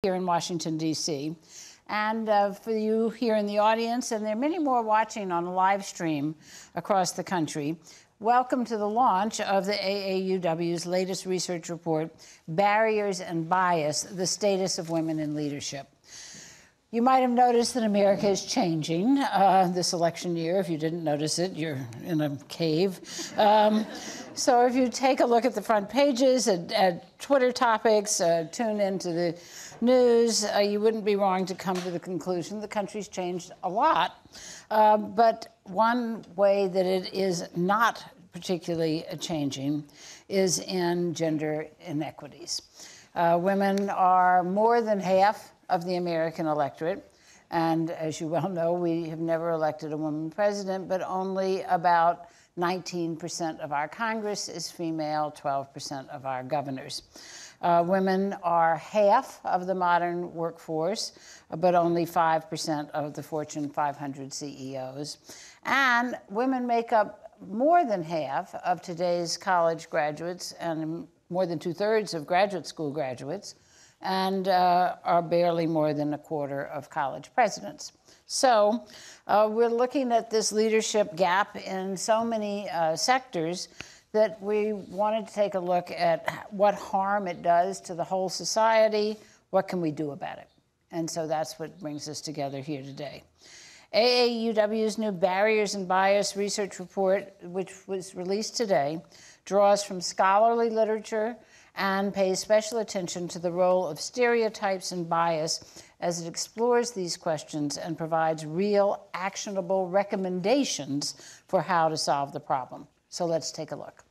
here in Washington, D.C. And for you here in the audience, and there are many more watching on a live stream across the country, welcome to the launch of the AAUW's latest research report, Barriers and Bias, the Status of Women in Leadership. You might have noticed that America is changing this election year. If you didn't notice it, you're in a cave. So if you take a look at the front pages, at Twitter topics, tune into the news, you wouldn't be wrong to come to the conclusion the country's changed a lot. But one way that it is not particularly changing is in gender inequities. Women are more than half of the American electorate. And as you well know, we have never elected a woman president, but only about 19% of our Congress is female, 12% of our governors. Women are half of the modern workforce, but only 5% of the Fortune 500 CEOs. And women make up more than half of today's college graduates and more than 2/3 of graduate school graduates, and are barely more than a quarter of college presidents. So we're looking at this leadership gap in so many sectors that we wanted to take a look at what harm it does to the whole society, what can we do about it? And so that's what brings us together here today. AAUW's new Barriers and Bias research report, which was released today, draws from scholarly literature and pays special attention to the role of stereotypes and bias as it explores these questions and provides real, actionable recommendations for how to solve the problem. So let's take a look.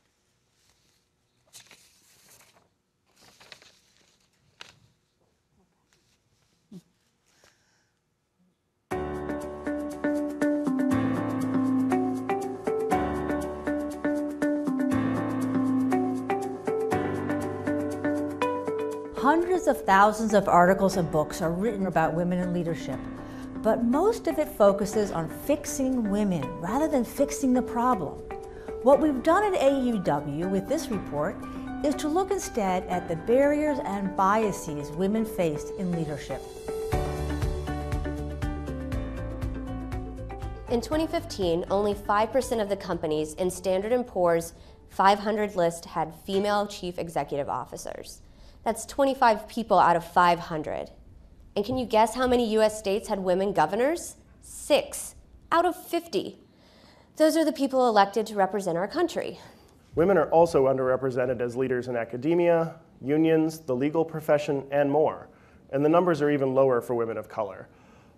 Hundreds of thousands of articles and books are written about women in leadership, but most of it focuses on fixing women rather than fixing the problem. What we've done at AAUW with this report is to look instead at the barriers and biases women face in leadership. In 2015, only 5% of the companies in Standard & Poor's 500 list had female chief executive officers. That's 25 people out of 500. And can you guess how many US states had women governors? 6 out of 50. Those are the people elected to represent our country. Women are also underrepresented as leaders in academia, unions, the legal profession, and more. And the numbers are even lower for women of color.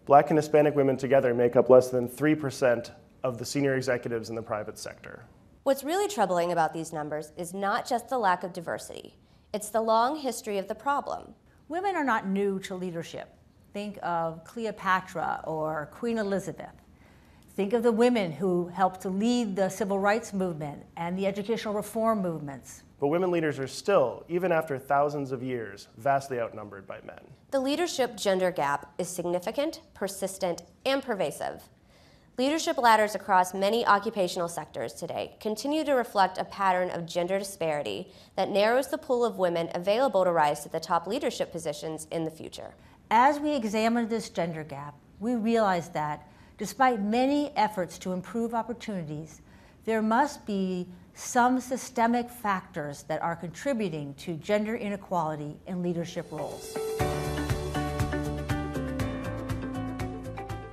Black and Hispanic women together make up less than 3% of the senior executives in the private sector. What's really troubling about these numbers is not just the lack of diversity. It's the long history of the problem. Women are not new to leadership. Think of Cleopatra or Queen Elizabeth. Think of the women who helped to lead the civil rights movement and the educational reform movements. But women leaders are still, even after thousands of years, vastly outnumbered by men. The leadership gender gap is significant, persistent, and pervasive. Leadership ladders across many occupational sectors today continue to reflect a pattern of gender disparity that narrows the pool of women available to rise to the top leadership positions in the future. As we examine this gender gap, we realize that despite many efforts to improve opportunities, there must be some systemic factors that are contributing to gender inequality in leadership roles.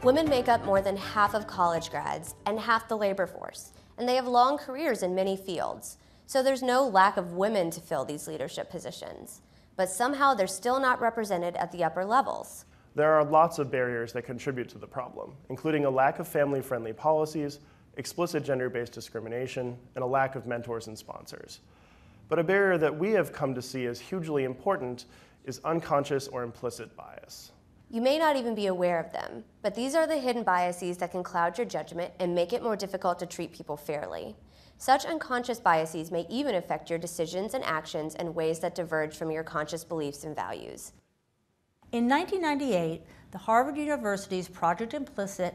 Women make up more than half of college grads and half the labor force, and they have long careers in many fields. So there's no lack of women to fill these leadership positions, but somehow they're still not represented at the upper levels. There are lots of barriers that contribute to the problem, including a lack of family-friendly policies, explicit gender-based discrimination, and a lack of mentors and sponsors. But a barrier that we have come to see as hugely important is unconscious or implicit bias. You may not even be aware of them, but these are the hidden biases that can cloud your judgment and make it more difficult to treat people fairly. Such unconscious biases may even affect your decisions and actions in ways that diverge from your conscious beliefs and values. In 1998, the Harvard University's Project Implicit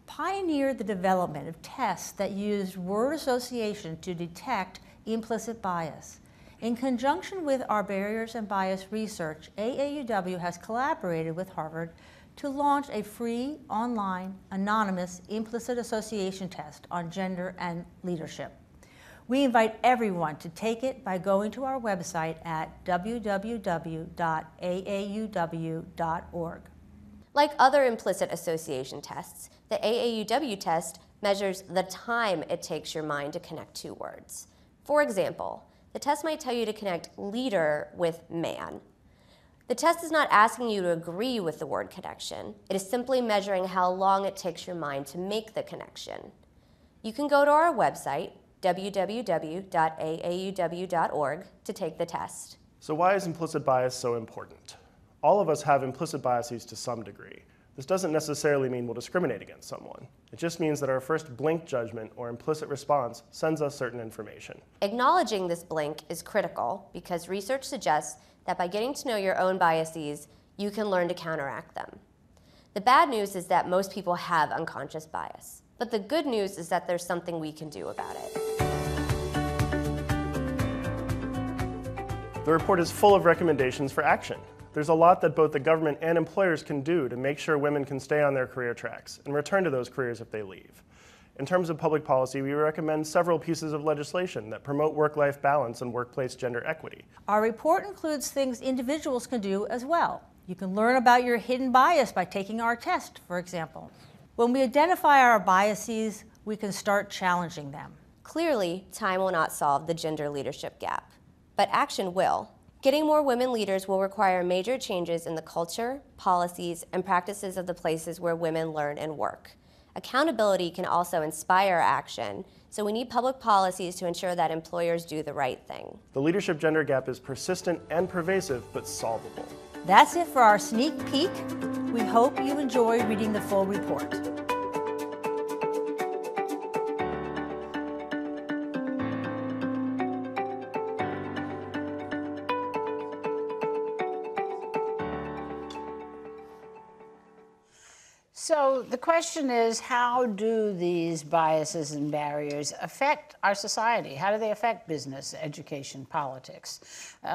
pioneered the development of tests that used word association to detect implicit bias. In conjunction with our barriers and bias research, AAUW has collaborated with Harvard to launch a free, online, anonymous implicit association test on gender and leadership. We invite everyone to take it by going to our website at www.aauw.org. Like other implicit association tests, the AAUW test measures the time it takes your mind to connect two words. For example, the test might tell you to connect leader with man. The test is not asking you to agree with the word connection. It is simply measuring how long it takes your mind to make the connection. You can go to our website, www.aauw.org, to take the test. So why is implicit bias so important? All of us have implicit biases to some degree. This doesn't necessarily mean we'll discriminate against someone. It just means that our first blink judgment or implicit response sends us certain information. Acknowledging this blink is critical because research suggests that by getting to know your own biases, you can learn to counteract them. The bad news is that most people have unconscious bias. But the good news is that there's something we can do about it. The report is full of recommendations for action. There's a lot that both the government and employers can do to make sure women can stay on their career tracks and return to those careers if they leave. In terms of public policy, we recommend several pieces of legislation that promote work-life balance and workplace gender equity. Our report includes things individuals can do as well. You can learn about your hidden bias by taking our test, for example. When we identify our biases, we can start challenging them. Clearly, time will not solve the gender leadership gap, but action will. Getting more women leaders will require major changes in the culture, policies, and practices of the places where women learn and work. Accountability can also inspire action, so we need public policies to ensure that employers do the right thing. The leadership gender gap is persistent and pervasive, but solvable. That's it for our sneak peek. We hope you enjoy reading the full report. So the question is, how do these biases and barriers affect our society? How do they affect business, education, politics? We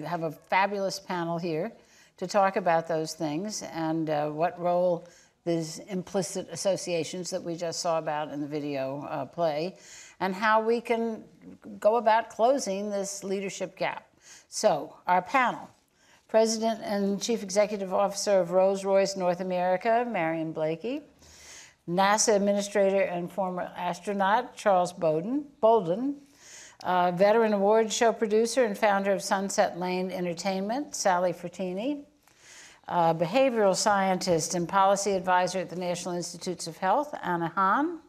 have a fabulous panel here to talk about those things and what role these implicit associations that we just saw about in the video play, and how we can go about closing this leadership gap. So our panel: President and Chief Executive Officer of Rolls-Royce North America, Marion Blakey; NASA Administrator and former astronaut, Charles Bolden; veteran award show producer and founder of Sunset Lane Entertainment, Sally Frattini; behavioral scientist and policy advisor at the National Institutes of Health, Anna Hahn;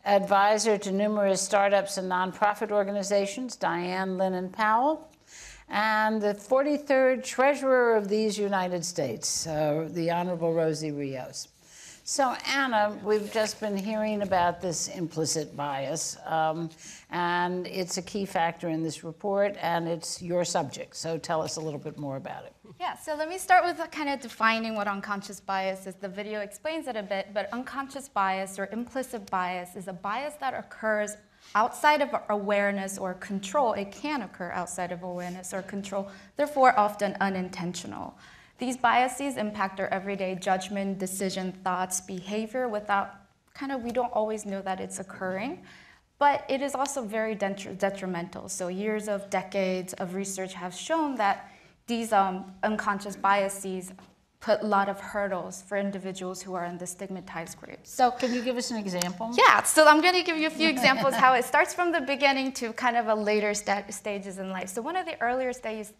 advisor to numerous startups and nonprofit organizations, Diane Lennon Powell; and the 43rd Treasurer of these United States, the Honorable Rosie Rios. So Anna, we've just been hearing about this implicit bias, and it's a key factor in this report, and it's your subject. So tell us a little bit more about it. Yeah, so let me start with kind of defining what unconscious bias is. The video explains it a bit, but unconscious bias or implicit bias is a bias that occurs outside of awareness or control. It can occur outside of awareness or control, therefore often unintentional. These biases impact our everyday judgment, decision, thoughts, behavior without we don't always know that it's occurring. But it is also very detrimental. So decades of research have shown that these unconscious biases put a lot of hurdles for individuals who are in the stigmatized groups. So can you give us an example? Yeah, so I'm going to give you a few examples how it starts from the beginning to kind of a later stages in life. So one of the earlier studies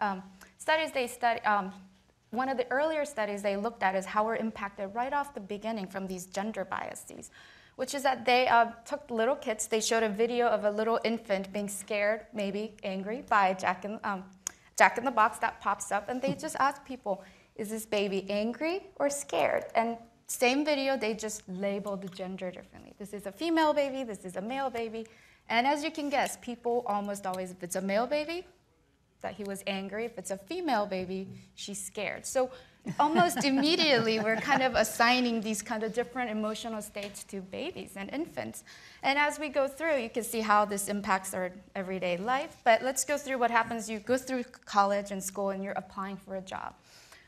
they looked at is how we're impacted right off the beginning from these gender biases, which is that they took little kids, they showed a video of a little infant being scared, maybe angry, by Jack in the Box that pops up, and they just asked people, is this baby angry or scared? And same video, they just labeled the gender differently. This is a female baby, this is a male baby. And as you can guess, people almost always, if it's a male baby, that he was angry. If it's a female baby, she's scared. So almost immediately, we're kind of assigning these kind of different emotional states to babies and infants. And as we go through, you can see how this impacts our everyday life. But let's go through what happens. You go through college and school, and you're applying for a job.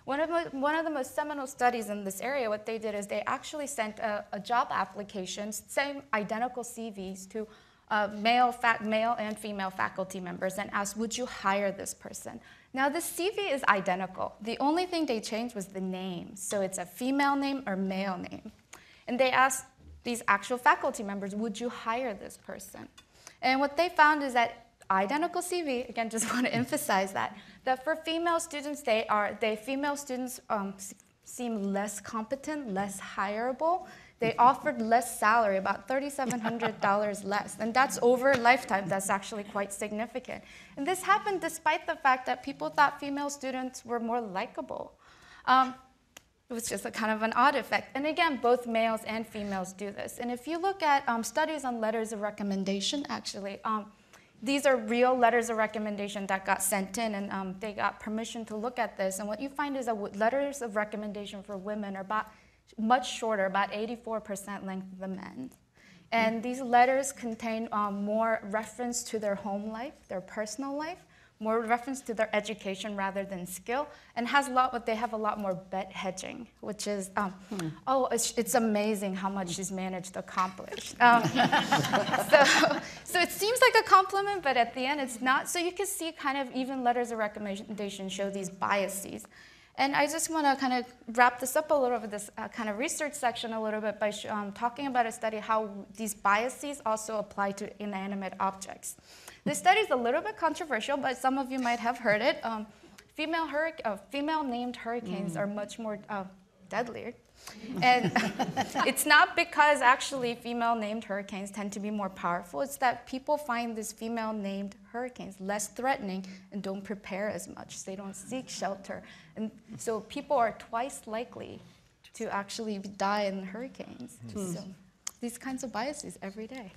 One of the most seminal studies in this area, what they did is they actually sent a job application, same identical CVs, to male and female faculty members and asked, would you hire this person? Now, the CV is identical. The only thing they changed was the name. So it's a female name or male name. And they asked these actual faculty members, would you hire this person? And what they found is that identical CV, again, just want to emphasize that for female students, female students seem less competent, less hireable. They offered less salary, about $3,700 less. And that's over a lifetime. That's actually quite significant. And this happened despite the fact that people thought female students were more likable. It was just a kind of an odd effect. And again, both males and females do this. And if you look at studies on letters of recommendation, actually, these are real letters of recommendation that got sent in, and they got permission to look at this. And what you find is that letters of recommendation for women are much shorter, about 84% length than men. And these letters contain more reference to their home life, their personal life, more reference to their education rather than skill, and they have a lot more bet hedging, which is, it's amazing how much she's managed to accomplish. So it seems like a compliment, but at the end it's not. So you can see kind of even letters of recommendation show these biases. And I just want to kind of wrap this up a little bit, this kind of research section a little bit by talking about a study how these biases also apply to inanimate objects. This study is a little bit controversial, but some of you might have heard it. Female-named hurricanes are much more deadlier. And it's not because actually female-named hurricanes tend to be more powerful. It's that people find these female-named hurricanes less threatening and don't prepare as much. They don't seek shelter. And so people are twice likely to actually die in hurricanes. So these kinds of biases every day.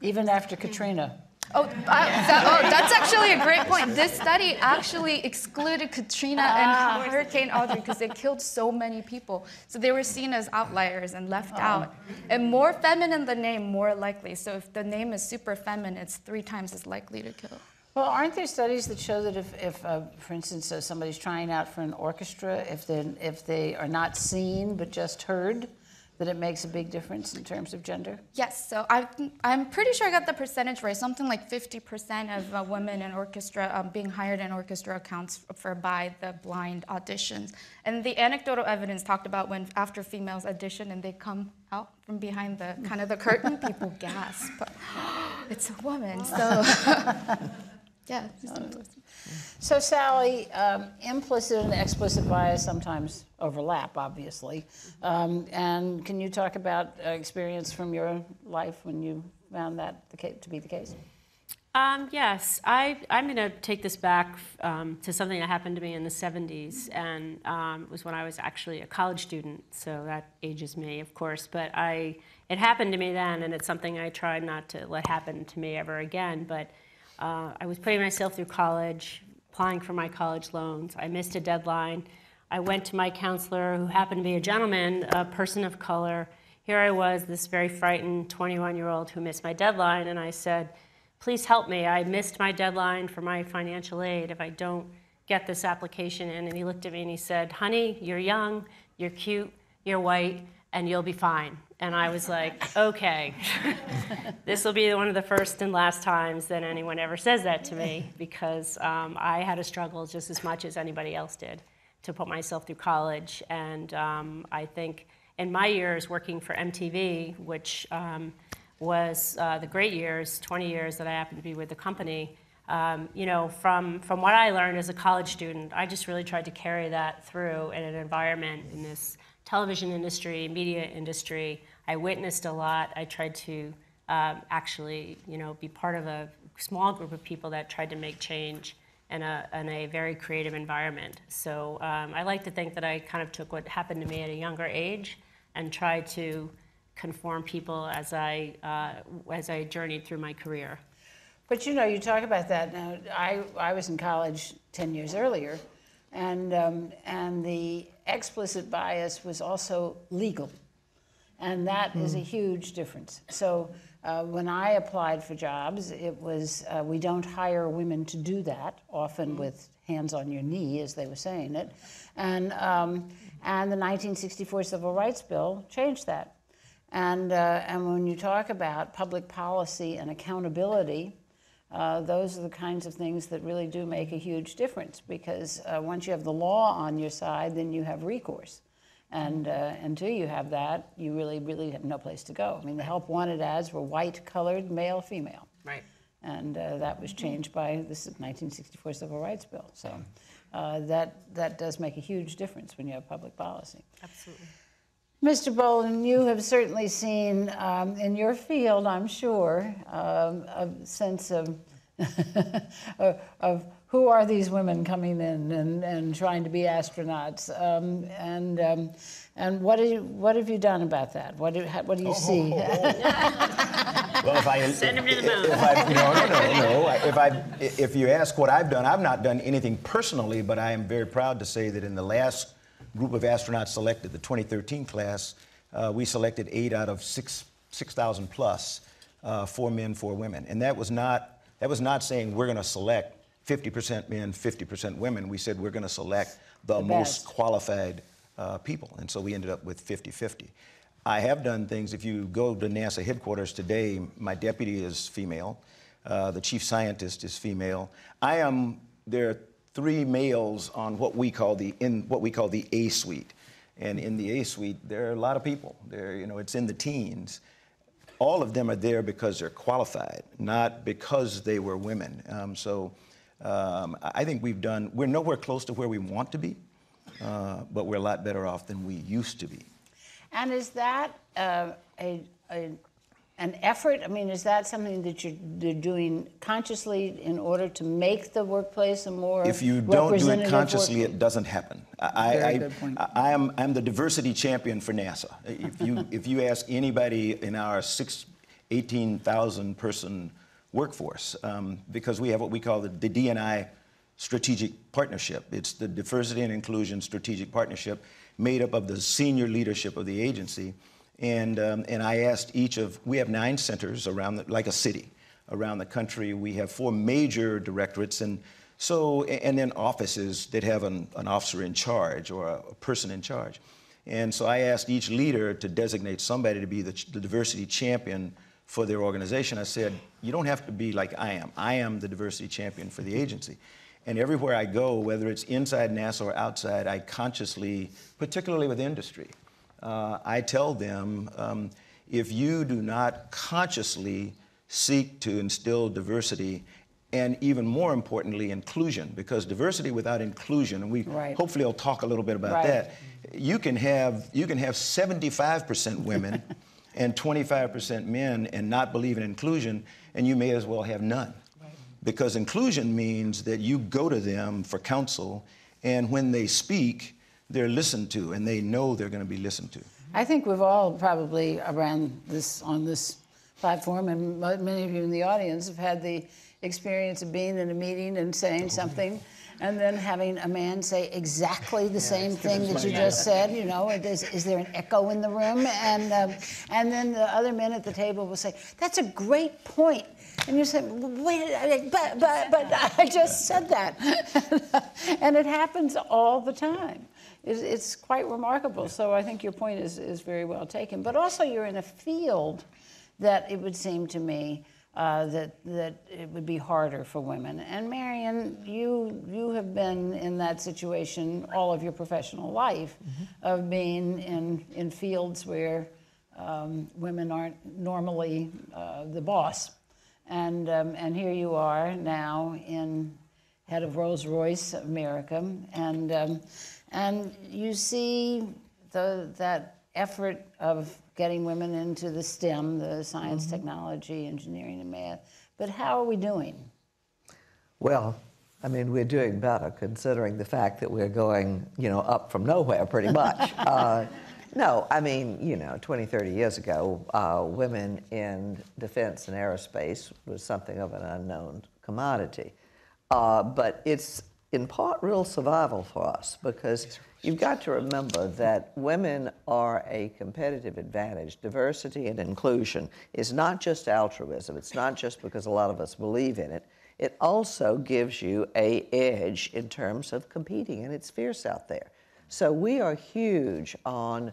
Even after Katrina. That's actually a great point. This study actually excluded Katrina and Hurricane Audrey because they killed so many people. So they were seen as outliers and left out. And more feminine the name, more likely. So if the name is super feminine, it's 3 times as likely to kill. Well, aren't there studies that show that if for instance, somebody's trying out for an orchestra, if they are not seen but just heard, that it makes a big difference in terms of gender? Yes, so I'm pretty sure I got the percentage right. Something like 50% of women in orchestra being hired in orchestra accounts for by the blind auditions. And the anecdotal evidence talked about when after females audition and they come out from behind the kind of the curtain, people gasp. It's a woman, so yeah. So Sally, implicit and explicit bias sometimes overlap, obviously. And can you talk about experience from your life when you found that to be the case? Yes, I'm going to take this back to something that happened to me in the 70s, and it was when I was actually a college student, so that ages me, of course, but it happened to me then, and it's something I try not to let happen to me ever again, but I was putting myself through college, applying for my college loans. I missed a deadline. I went to my counselor, who happened to be a gentleman, a person of color. Here I was, this very frightened 21-year-old who missed my deadline, and I said, please help me. I missed my deadline for my financial aid if I don't get this application in. And he looked at me and he said, honey, you're young, you're cute, you're white, and you'll be fine. And I was like, okay, this will be one of the first and last times that anyone ever says that to me, because I had to struggle just as much as anybody else did to put myself through college. And I think in my years working for MTV, which was the great years, 20 years that I happened to be with the company, you know, from what I learned as a college student, I just really tried to carry that through in an environment in this television industry, media industry. I witnessed a lot. I tried to actually, you know, be part of a small group of people that tried to make change in a very creative environment. So I like to think that I kind of took what happened to me at a younger age and tried to conform people as I journeyed through my career. But you know, you talk about that now. I was in college 10 years earlier, and the explicit bias was also legal, and that is a huge difference. So when I applied for jobs, it was we don't hire women to do that, often with hands on your knee, as they were saying it, and the 1964 Civil Rights Bill changed that. And when you talk about public policy and accountability, those are the kinds of things that really do make a huge difference, because once you have the law on your side, then you have recourse. And until you have that, you really have no place to go. I mean, the help wanted ads were white, colored, male, female. Right. And that was changed by this 1964 Civil Rights Bill. So that does make a huge difference when you have public policy. Absolutely. Mr. Bolin, you have certainly seen in your field, I'm sure, a sense of of who are these women coming in and trying to be astronauts, and what have you done about that? What do you see? Well, if I send him to the moon. If you ask what I've done, I've not done anything personally, but I am very proud to say that in the last group of astronauts selected, the 2013 class, we selected 8 out of 6,000 plus, 4 men, 4 women, and that was not saying we're going to select 50% men, 50% women. We said we're going to select the most qualified people, and so we ended up with 50-50. I have done things. If you go to NASA headquarters today, my deputy is female, the chief scientist is female. There are 3 males on what we call the A suite, and in the A suite there are a lot of people. It's in the teens. All of them are there because they're qualified, not because they were women. I think we're nowhere close to where we want to be, but we're a lot better off than we used to be. And is that an effort? I mean, is that something that you're doing consciously in order to make the workplace a more If you don't do it consciously, workplace? it doesn't happen. Good point. I'm the diversity champion for NASA. If you ask anybody in our 18,000 person workforce, because we have what we call the D&I strategic partnership. It's the diversity and inclusion strategic partnership made up of the senior leadership of the agency. And I asked we have 9 centers around, like a city, around the country. We have 4 major directorates, and then offices that have an officer in charge or a person in charge. And so I asked each leader to designate somebody to be the diversity champion for their organization. I said, you don't have to be like I am. I am the diversity champion for the agency. And everywhere I go, whether it's inside NASA or outside, I consciously, particularly with industry, I tell them, if you do not consciously seek to instill diversity, and even more importantly, inclusion, because diversity without inclusion, and we hopefully will talk a little bit about that, you can have 75% women and 25% men and not believe in inclusion, and you may as well have none. Because inclusion means that you go to them for counsel, and when they speak, they're listened to, and they know they're going to be listened to. I think we've all probably on this platform, and many of you in the audience have had the experience of being in a meeting and saying something, and then having a man say exactly the same thing that you just said. Is there an echo in the room? And then the other men at the table will say, "That's a great point." And you say, "Wait, but I just said that," and it happens all the time. It's quite remarkable. So I think your point is very well taken. But also, you're in a field that it would seem to me that it would be harder for women. And Marion, you have been in that situation all of your professional life, of being in fields where women aren't normally the boss. And here you are now head of Rolls-Royce America, and you see that effort of getting women into the STEM, the science, technology, engineering, and math. But how are we doing? Well, I mean, we're doing better considering the fact that we're going, up from nowhere pretty much. No, I mean, you know, 20, 30 years ago, women in defense and aerospace was something of an unknown commodity. But it's in part real survival for us, because you've got to remember that women are a competitive advantage. Diversity and inclusion is not just altruism. It's not just because a lot of us believe in it. It also gives you an edge in terms of competing, and it's fierce out there. So we are huge on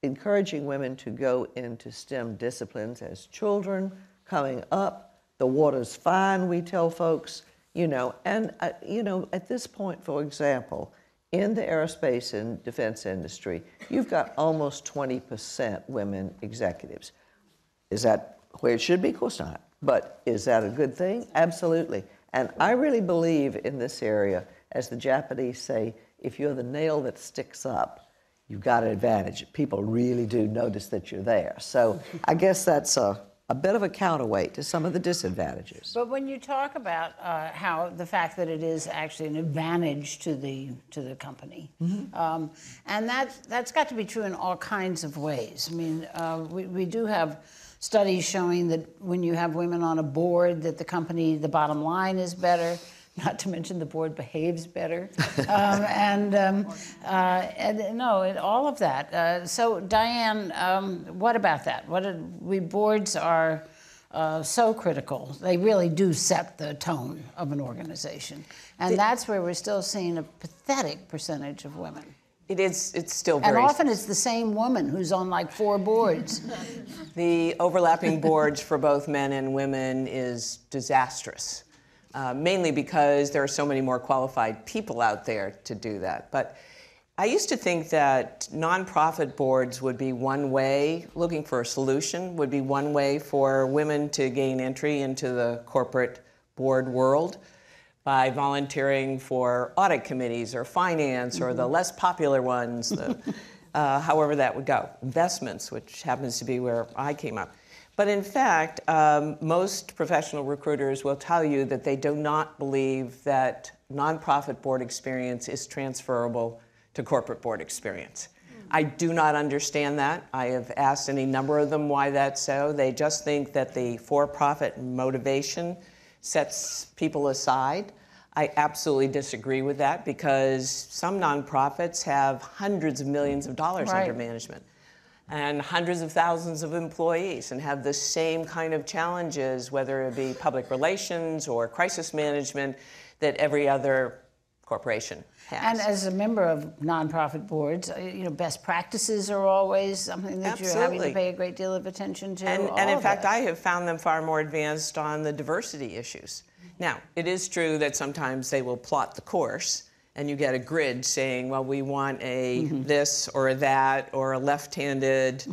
encouraging women to go into STEM disciplines as children, coming up. The water's fine, we tell folks, you know, and, you know, at this point, for example, in the aerospace and defense industry, you've got almost 20% women executives. Is that where it should be? Of course not. But is that a good thing? Absolutely. And I really believe in this area, as the Japanese say, if you're the nail that sticks up, you've got an advantage. People really do notice that you're there. So I guess that's a bit of a counterweight to some of the disadvantages. But when you talk about how the fact that it is actually an advantage to the company, and that's got to be true in all kinds of ways. I mean, we do have studies showing that when you have women on a board, that the company, the bottom line is better. Not to mention the board behaves better, and all of that. So Diane, what about that? Boards are so critical. They really do set the tone of an organization, and that's where we're still seeing a pathetic percentage of women. It's still very... And often it's the same woman who's on like 4 boards. The overlapping boards for both men and women is disastrous. Mainly because there are so many more qualified people out there to do that. But I used to think that nonprofit boards would be one way, looking for a solution, would be one way for women to gain entry into the corporate board world by volunteering for audit committees or finance or the less popular ones, however that would go. Investments, which happens to be where I came up. But in fact, most professional recruiters will tell you that they do not believe that nonprofit board experience is transferable to corporate board experience. I do not understand that. I have asked any number of them why that's so. They just think that the for-profit motivation sets people aside. I absolutely disagree with that, because some nonprofits have hundreds of millions of dollars under management and hundreds of thousands of employees, and have the same kind of challenges, whether it be public relations or crisis management, that every other corporation has. And as a member of nonprofit boards, you know, best practices are always something that you're having to pay a great deal of attention to. And in fact, I have found them far more advanced on the diversity issues. Now, it is true that sometimes they will plot the course, and you get a grid saying, well, we want a this or a that, or a left-handed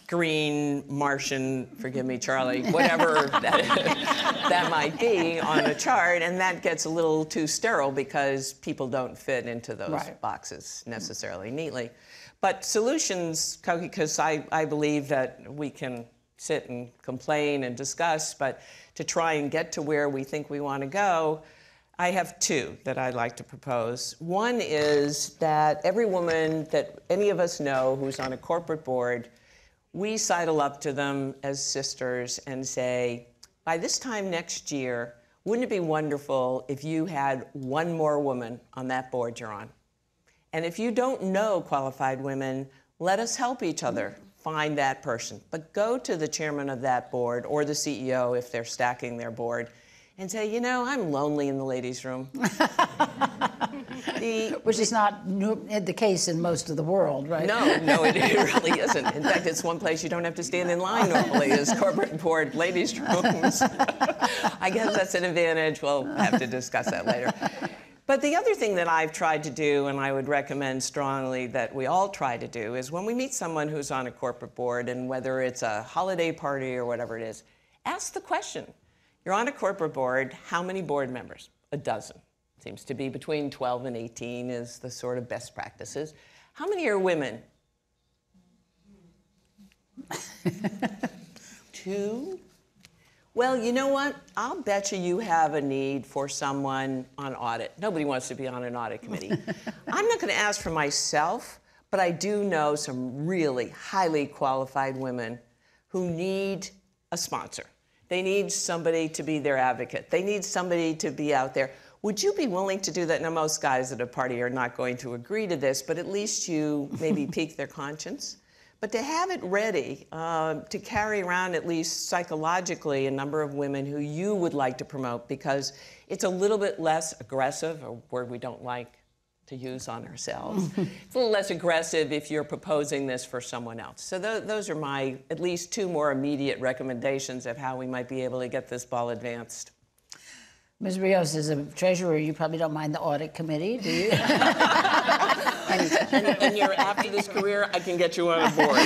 green Martian, forgive me, Charlie, whatever that might be on a chart, and that gets a little too sterile because people don't fit into those boxes necessarily neatly. But solutions, Cokie, because I believe that we can sit and complain and discuss, but to try and get to where we think we want to go, I have 2 that I'd like to propose. One is that every woman that any of us know who's on a corporate board, we sidle up to them as sisters and say, by this time next year, wouldn't it be wonderful if you had 1 more woman on that board you're on? And if you don't know qualified women, let us help each other find that person. But go to the chairman of that board or the CEO if they're stacking their board and say, you know, I'm lonely in the ladies' room. Which is not the case in most of the world, right? No, it really isn't. In fact, it's one place you don't have to stand in line normally, is corporate board ladies' rooms. I guess that's an advantage. We'll have to discuss that later. But the other thing that I've tried to do, and I would recommend strongly that we all try to do, is when we meet someone who's on a corporate board, and whether it's a holiday party or whatever it is, ask the question. You're on a corporate board, how many board members? A dozen. Seems to be between 12 and 18 is the sort of best practices. How many are women? 2? Well, you know what? I'll bet you have a need for someone on audit. Nobody wants to be on an audit committee. I'm not going to ask for myself, But I do know some really highly qualified women who need a sponsor. They need somebody to be their advocate. They need somebody to be out there. Would you be willing to do that? Now, most guys at a party are not going to agree to this, but at least you maybe pique their conscience. But to have it ready, to carry around at least psychologically a number of women who you would like to promote, because it's a little bit less aggressive, a word we don't like to use on ourselves. It's a little less aggressive if you're proposing this for someone else. So those are my at least 2 more immediate recommendations of how we might be able to get this ball advanced. Ms. Rios, as a treasurer, you probably don't mind the audit committee, do you? And you're after this career, I can get you on a board.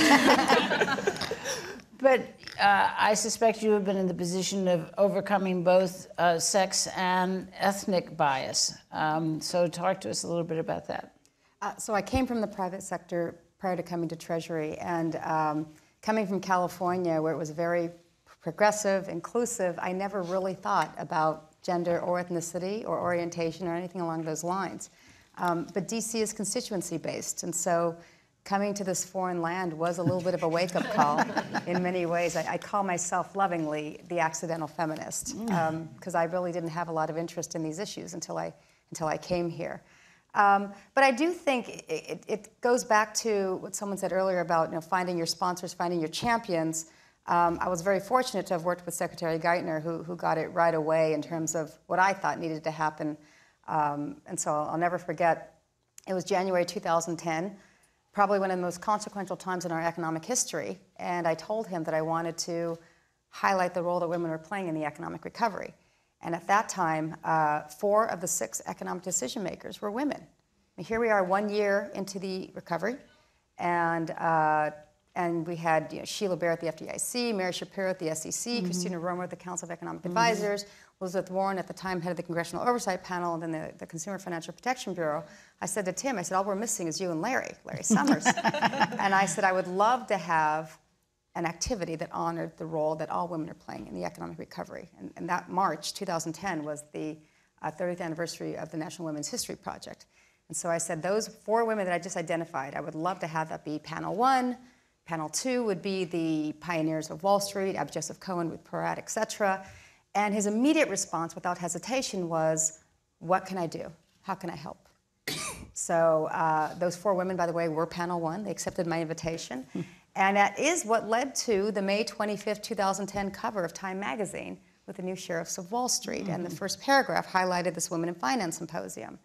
But I suspect you have been in the position of overcoming both sex and ethnic bias. So talk to us a little bit about that. So I came from the private sector prior to coming to Treasury, and coming from California, where it was very progressive, inclusive, I never really thought about gender or ethnicity or orientation or anything along those lines. But DC is constituency-based, and so coming to this foreign land was a little bit of a wake-up call in many ways. I call myself lovingly the accidental feminist, because I really didn't have a lot of interest in these issues until I came here. But I do think it goes back to what someone said earlier about finding your sponsors, finding your champions. I was very fortunate to have worked with Secretary Geithner, who got it right away in terms of what I thought needed to happen. And so I'll never forget, it was January 2010, probably one of the most consequential times in our economic history, and I told him that I wanted to highlight the role that women were playing in the economic recovery. And at that time, 4 of the 6 economic decision makers were women. And here we are 1 year into the recovery, and we had Sheila Bair at the FDIC, Mary Shapiro at the SEC, Christina Romer at the Council of Economic Advisors, Elizabeth Warren at the time head of the Congressional Oversight Panel, and then the Consumer Financial Protection Bureau. I said to Tim, I said, all we're missing is you and Larry Summers. And I said, I would love to have an activity that honored the role that all women are playing in the economic recovery. And that March 2010 was the 30th anniversary of the National Women's History Project. And so I said, those 4 women that I just identified, I would love to have that be panel 1. Panel 2 would be the pioneers of Wall Street, Ab Joseph Cohen with Peratt, et cetera. And his immediate response, without hesitation, was, what can I do? How can I help? So those 4 women, by the way, were panel 1. They accepted my invitation. And that is what led to the May 25th, 2010 cover of Time magazine with the new Sheriffs of Wall Street. And the first paragraph highlighted this Women in Finance Symposium.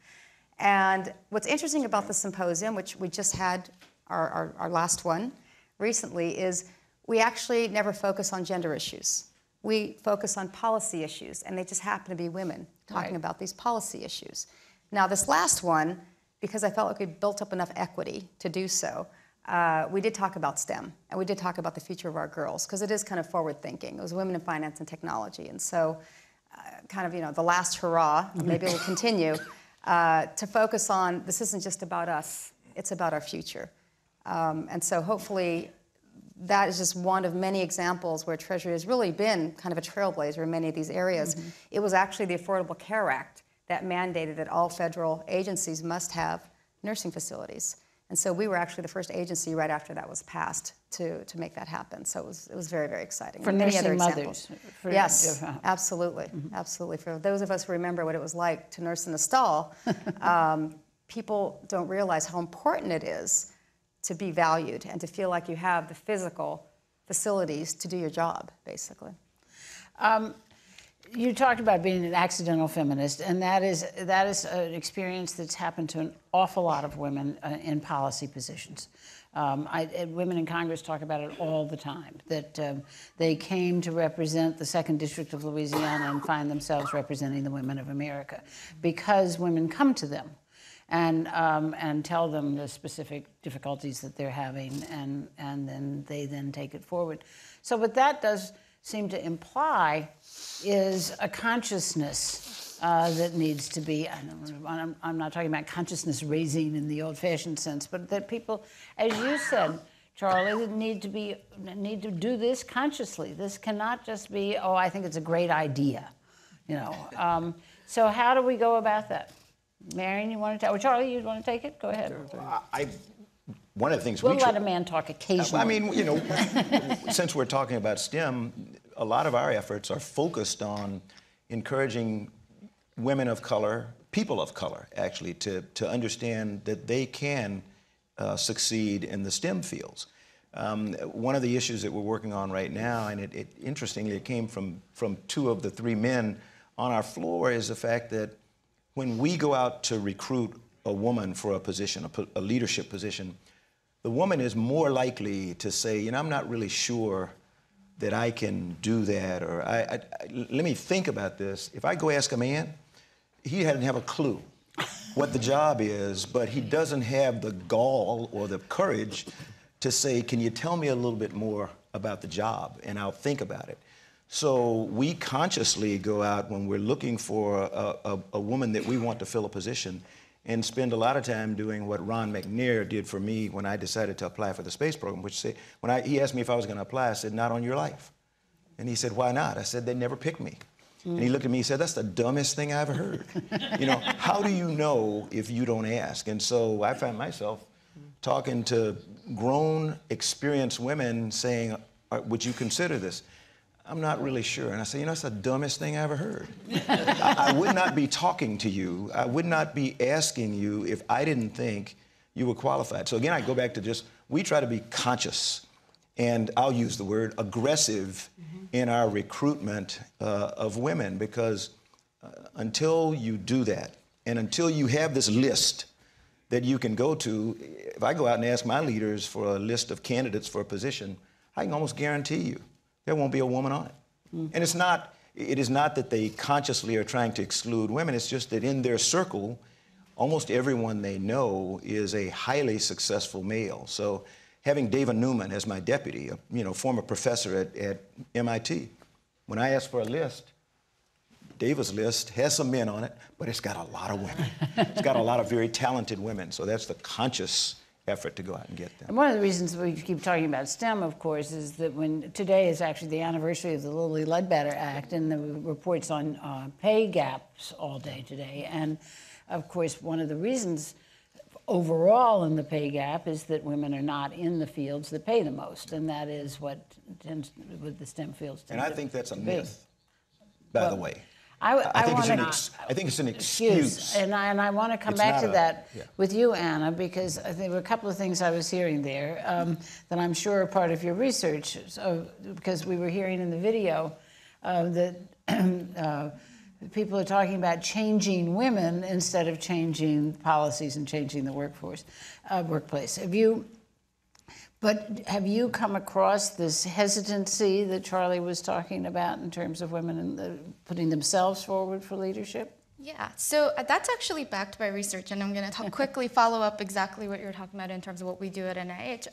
And what's interesting about the symposium, which we just had our last one recently, is we actually never focus on gender issues. We focus on policy issues, and they just happen to be women talking about these policy issues. Now, this last one, because I felt like we built up enough equity to do so, we did talk about STEM, and we did talk about the future of our girls, because it is kind of forward-thinking. It was women in finance and technology, and so kind of, the last hurrah, maybe we'll continue, to focus on this isn't just about us, it's about our future. And so hopefully that is just one of many examples where Treasury has really been kind of a trailblazer in many of these areas. It was actually the Affordable Care Act that mandated that all federal agencies must have nursing facilities. And so we were actually the first agency right after that was passed to make that happen. So it was very, very exciting. For many nursing other mothers. examples. Yes, absolutely, absolutely. For those of us who remember what it was like to nurse in the stall, people don't realize how important it is to be valued and to feel like you have the physical facilities to do your job, basically. You talked about being an accidental feminist, and that is an experience that's happened to an awful lot of women in policy positions. Women in Congress talk about it all the time, that they came to represent the 2nd District of Louisiana and find themselves representing the women of America because women come to them and tell them the specific difficulties that they're having, and then they take it forward. So what that does seem to imply is a consciousness that needs to be, I'm not talking about consciousness raising in the old-fashioned sense, but that people, as you said, Charlie, need to do this consciously. This cannot just be, oh, I think it's a great idea, So how do we go about that? Marion, you want to take it? Or Charlie, you want to take it? Go ahead. one of the things we'll let a man talk occasionally. I mean, you know, since we're talking about STEM, a lot of our efforts are focused on encouraging women of color, people of color, actually, to understand that they can succeed in the STEM fields. One of the issues that we're working on right now, and interestingly, it came from 2 of the 3 men on our floor, is the fact that when we go out to recruit a woman for a position, a leadership position, the woman is more likely to say, you know, I'm not really sure that I can do that, or let me think about this. If I go ask a man, he doesn't have a clue what the job is, but he doesn't have the gall or the courage to say, can you tell me a little bit more about the job, and I'll think about it. So we consciously go out when we're looking for a woman that we want to fill a position, and spend a lot of time doing what Ron McNair did for me when I decided to apply for the space program, which he asked me if I was going to apply, I said, not on your life. And he said, why not? I said, they never picked me. And he looked at me and said, that's the dumbest thing I've ever heard. You know, how do you know if you don't ask? And so I found myself talking to grown, experienced women saying, would you consider this? I'm not really sure. And I said, you know, that's the dumbest thing I ever heard. I would not be talking to you. I would not be asking you if I didn't think you were qualified. So again, I go back to just, we try to be conscious, and I'll use the word aggressive in our recruitment of women, because until you do that, and until you have this list that you can go to, if I go out and ask my leaders for a list of candidates for a position, I can almost guarantee you there won't be a woman on it. And it is not that they consciously are trying to exclude women, it's just that in their circle, almost everyone they know is a highly successful male. So having David Newman as my deputy, a former professor at MIT, when I asked for a list, David's list has some men on it, but it's got a lot of women. It's got a lot of very talented women. So that's the conscious effort to go out and get them. And one of the reasons we keep talking about STEM, of course, is that today is actually the anniversary of the Lilly Ledbetter Act, and the reports on pay gaps all day today. And of course, one of the reasons overall in the pay gap is that women are not in the fields that pay the most, and that is what the STEM fields tend to be. And I think that's a myth, by the way. I think it's an excuse. And I want to come back to that with you, Anna, because I think there were a couple of things I was hearing there that I'm sure are part of your research. So, because we were hearing in the video that people are talking about changing women instead of changing policies and changing the workplace. Have you come across this hesitancy that Charlie was talking about in terms of women and putting themselves forward for leadership? Yeah, so that's actually backed by research, and I'm going to quickly follow up exactly what you're talking about in terms of what we do at NIH.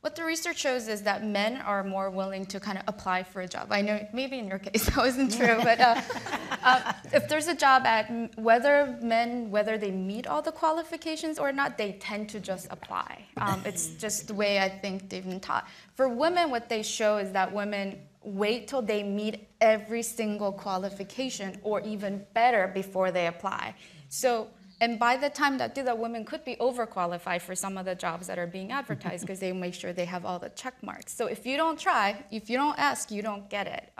What the research shows is that men are more willing to kind of apply for a job. I know maybe in your case that wasn't true, but if there's a job whether they meet all the qualifications or not, they tend to just apply. It's just the way I think they've been taught. For women, what they show is that women wait till they meet every single qualification or even better before they apply. So, and by the time that women could be overqualified for some of the jobs that are being advertised because they make sure they have all the check marks. So if you don't try, if you don't ask, you don't get it.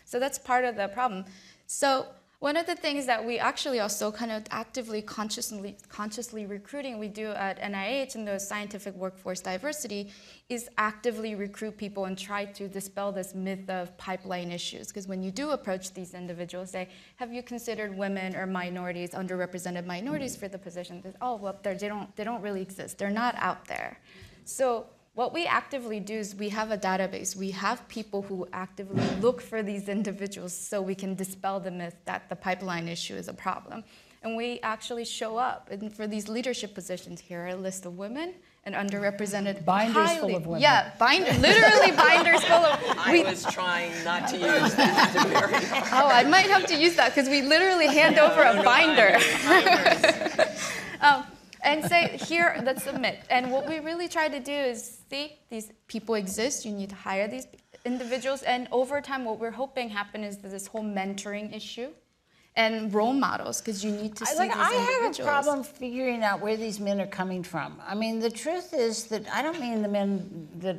So that's part of the problem. So one of the things that we actually also kind of actively, consciously recruiting we do at NIH in the scientific workforce diversity is actively recruit people and try to dispel this myth of pipeline issues. Because when you do approach these individuals, say, have you considered women or minorities, underrepresented minorities for the position? Oh, well, they don't really exist. They're not out there. So what we actively do is we have a database. We have people who actively look for these individuals so we can dispel the myth that the pipeline issue is a problem. And we actually show up. And for these leadership positions, here are a list of women and underrepresented. Binders full of women. Yeah, literally binders full of. I was trying not to use that. Oh, I might have to use that because we literally hand over a binder. And say, here, that's a myth. And what we really try to do is see these people exist. You need to hire these individuals. And over time, what we're hoping happen is this whole mentoring issue. and role models, because you need to see these I individuals. have a problem figuring out where these men are coming from. I mean, the truth is that I don't mean the men that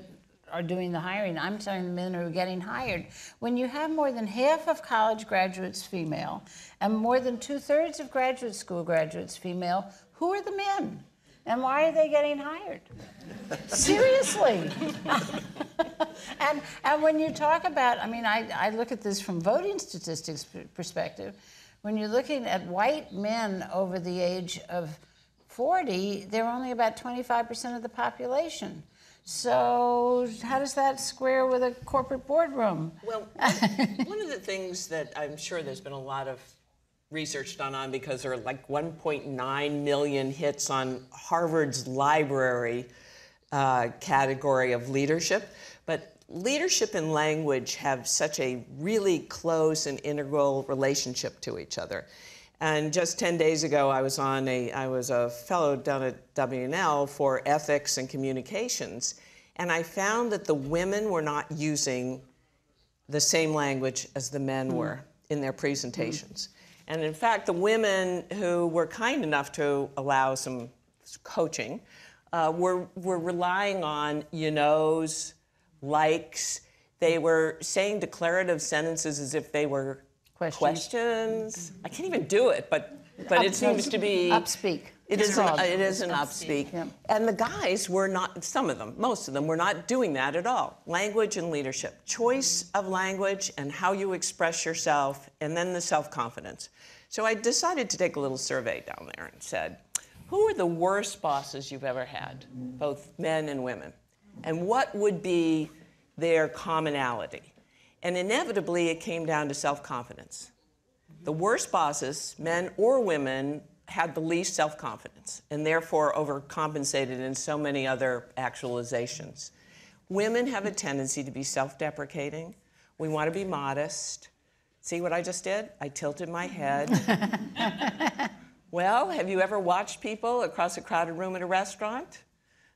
are doing the hiring. I'm telling the men who are getting hired. When you have more than half of college graduates female and more than 2/3 of graduate school graduates female, who are the men? And why are they getting hired? Seriously. and when you talk about, I mean, I look at this from voting statistics perspective. When you're looking at white men over the age of 40, they're only about 25% of the population. So how does that square with a corporate boardroom? Well, one of the things that I'm sure there's been a lot of research done on, because there are like 1.9 million hits on Harvard's library category of leadership. But leadership and language have such a really close and integral relationship to each other. And just 10 days ago, I was a fellow down at W&L for ethics and communications, and I found that the women were not using the same language as the men were in their presentations. And in fact, the women who were kind enough to allow some coaching were relying on you knows, likes. They were saying declarative sentences as if they were questions. I can't even do it, but it seems to be upspeak. It is an upspeak. Yeah. And the guys were not, some of them, most of them were not doing that at all. Language and leadership, choice of language and how you express yourself, and then the self-confidence. So I decided to take a little survey down there and said, who are the worst bosses you've ever had, both men and women? And what would be their commonality? And inevitably, it came down to self-confidence. The worst bosses, men or women, had the least self-confidence and therefore overcompensated in so many other actualizations. Women have a tendency to be self-deprecating. We want to be modest. See what I just did? I tilted my head. Well, have you ever watched people across a crowded room at a restaurant?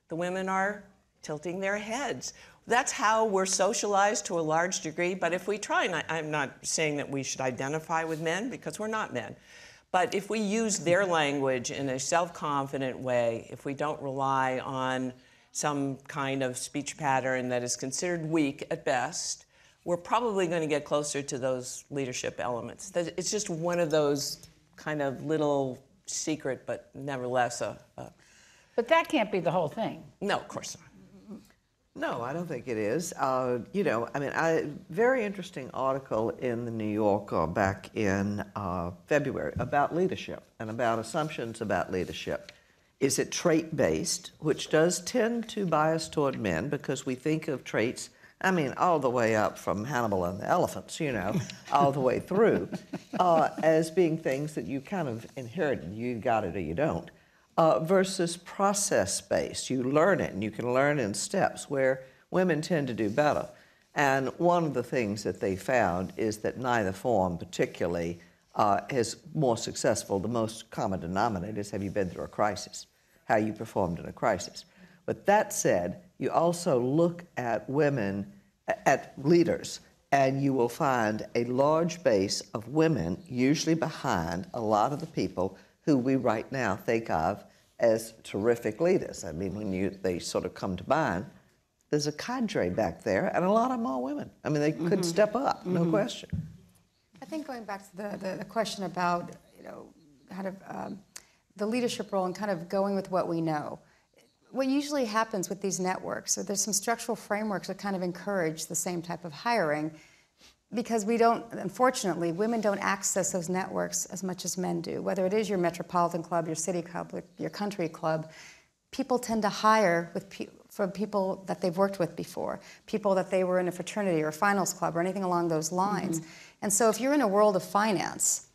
The women are tilting their heads. That's how we're socialized to a large degree, but if we try, and I'm not saying that we should identify with men, because we're not men, but if we use their language in a self-confident way, if we don't rely on some kind of speech pattern that is considered weak at best, we're probably going to get closer to those leadership elements. It's just one of those kind of little secret, but nevertheless But that can't be the whole thing. No, of course not. No, I don't think it is. You know, I mean, very interesting article in the New Yorker back in February about leadership and about assumptions about leadership. Is it trait-based, which does tend to bias toward men because we think of traits, I mean, all the way up from Hannibal and the elephants, you know, all the way through, as being things that you kind of inherited. You got it or you don't. Versus process-based. You learn it, and you can learn in steps, where women tend to do better. And one of the things that they found is that neither form particularly is more successful. The most common denominator is, have you been through a crisis? How you performed in a crisis. But that said, you also look at women, at leaders, and you will find a large base of women usually behind a lot of the people who we right now think of as terrific leaders. I mean, when they sort of come to mind, there's a cadre back there, and a lot of them are women. I mean, they could step up, no question. I think going back to the question about, you know, kind of the leadership role and kind of going with what we know. What usually happens with these networks, so there's some structural frameworks that kind of encourage the same type of hiring, because we don't, unfortunately, women don't access those networks as much as men do. Whether it is your metropolitan club, your city club, your country club, people tend to hire from people that they've worked with before, people that they were in a fraternity or a finals club or anything along those lines. And so if you're in a world of finance,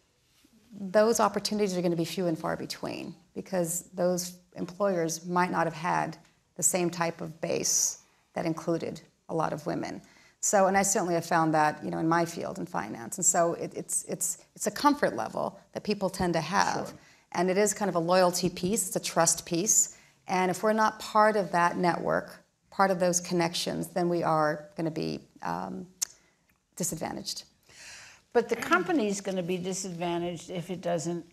those opportunities are going to be few and far between, because those employers might not have had the same type of base that included a lot of women. So, and I certainly have found that, you know, in my field in finance. And so it's a comfort level that people tend to have. Sure. And it is kind of a loyalty piece, it's a trust piece. And if we're not part of that network, part of those connections, then we are going to be disadvantaged. But the company's going to be disadvantaged if it doesn't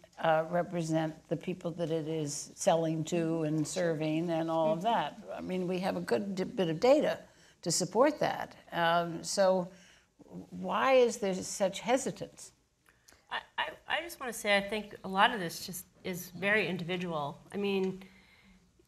represent the people that it is selling to and serving and all of that. I mean, we have a good bit of data to support that. So why is there such hesitance? I just want to say I think a lot of this just is very individual. I mean,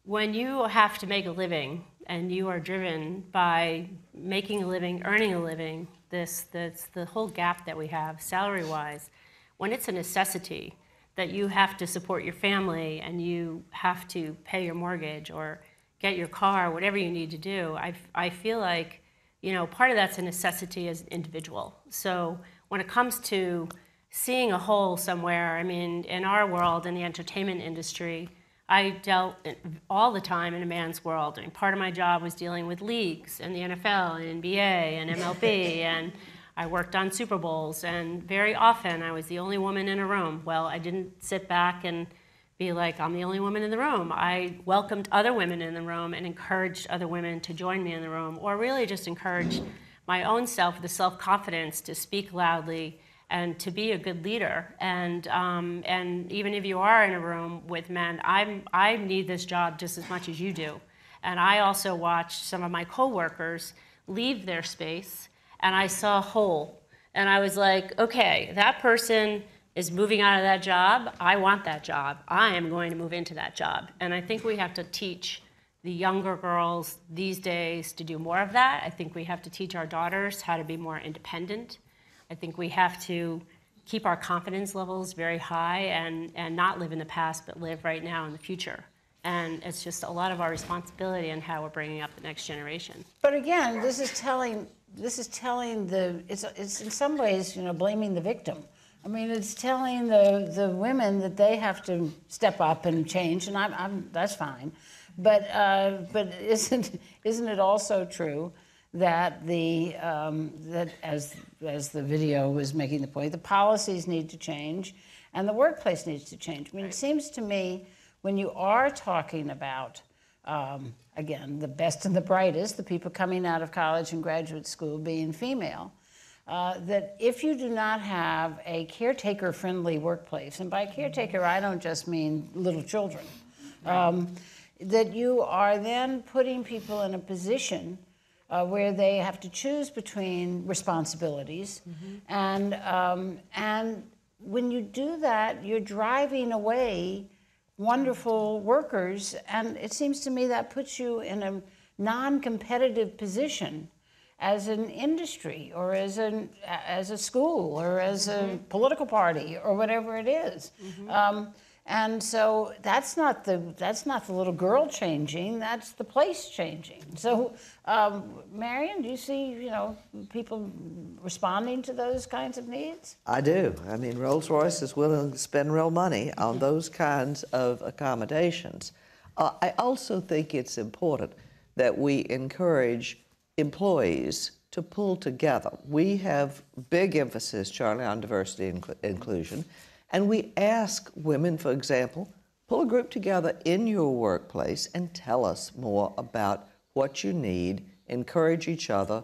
when you have to make a living and you are driven by making a living, earning a living, that's the whole gap that we have salary-wise. When it's a necessity that you have to support your family and you have to pay your mortgage or get your car, whatever you need to do, I feel like, you know, part of that's a necessity as an individual. So when it comes to seeing a hole somewhere, I mean, in our world, in the entertainment industry, I dealt all the time in a man's world. I mean, part of my job was dealing with leagues and the NFL and NBA and MLB, and I worked on Super Bowls, and very often I was the only woman in a room. Well, I didn't sit back and be like, I'm the only woman in the room. I welcomed other women in the room and encouraged other women to join me in the room, or really just encouraged my own self, the self-confidence to speak loudly and to be a good leader. And even if you are in a room with men, I need this job just as much as you do. And I also watched some of my coworkers leave their space, and I saw a hole. And I was like, okay, that person is moving out of that job. I want that job. I am going to move into that job. And I think we have to teach the younger girls these days to do more of that. I think we have to teach our daughters how to be more independent. I think we have to keep our confidence levels very high and not live in the past, but live right now in the future. And it's just a lot of our responsibility in how we're bringing up the next generation. But again, this is telling it's in some ways, you know, blaming the victim. I mean, it's telling the women that they have to step up and change, and that's fine. But isn't it also true that that as the video was making the point, the policies need to change and the workplace needs to change? I mean, it seems to me when you are talking about, again, the best and the brightest, the people coming out of college and graduate school being female, that if you do not have a caretaker-friendly workplace, and by caretaker I don't just mean little children, that you are then putting people in a position where they have to choose between responsibilities, and when you do that, you're driving away wonderful workers, and it seems to me that puts you in a non-competitive position as an industry, or as a school, or as a political party, or whatever it is. And so that's not the little girl changing, that's the place changing. So, Marion, do you see, you know, people responding to those kinds of needs? I do. I mean, Rolls-Royce is willing to spend real money on those kinds of accommodations. I also think it's important that we encourage employees to pull together. We have big emphasis, Charlie, on diversity and inclusion. And we ask women, for example, pull a group together in your workplace and tell us more about what you need, encourage each other,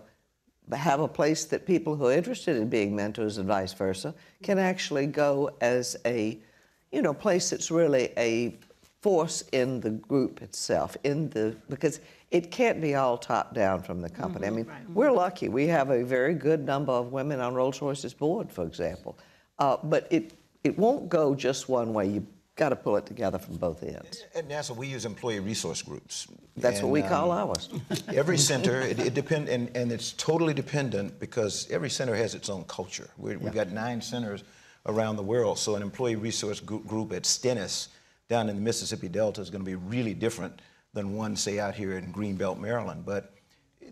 have a place that people who are interested in being mentors and vice versa can actually go as a, you know, place that's really a force in the group itself, because it can't be all top down from the company. I mean, we're lucky. We have a very good number of women on Rolls-Royce's board, for example. But it won't go just one way. You've got to pull it together from both ends. At NASA, we use employee resource groups. That's what we call ours. Every center, it depends, and it's totally dependent because every center has its own culture. We've got 9 centers around the world, so an employee resource group at Stennis down in the Mississippi Delta is going to be really different than one, say, out here in Greenbelt, Maryland. But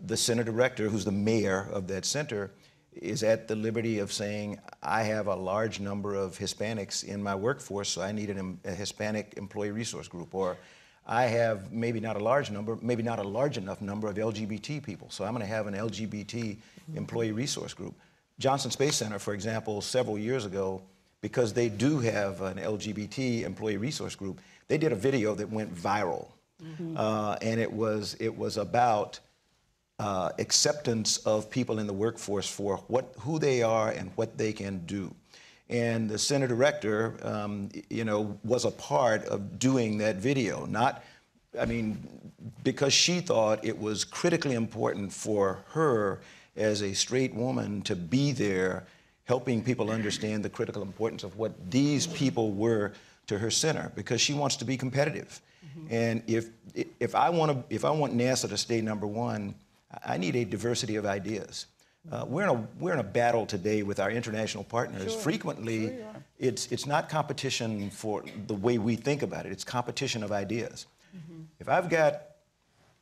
the center director, who's the mayor of that center, is at the liberty of saying, I have a large number of Hispanics in my workforce, so I need a Hispanic employee resource group. Or I have maybe not a large number, maybe not a large enough number of LGBT people, so I'm going to have an LGBT employee resource group. Johnson Space Center, for example, several years ago, because they do have an LGBT employee resource group, they did a video that went viral. And it was about acceptance of people in the workforce for who they are and what they can do. And the center director, was a part of doing that video. Because she thought it was critically important for her as a straight woman to be there, helping people understand the critical importance of what these people were to her center, because she wants to be competitive. And if I want NASA to stay #1, I need a diversity of ideas. We're in a battle today with our international partners. Sure. Frequently, it's not competition for the way we think about it. It's competition of ideas. If I've got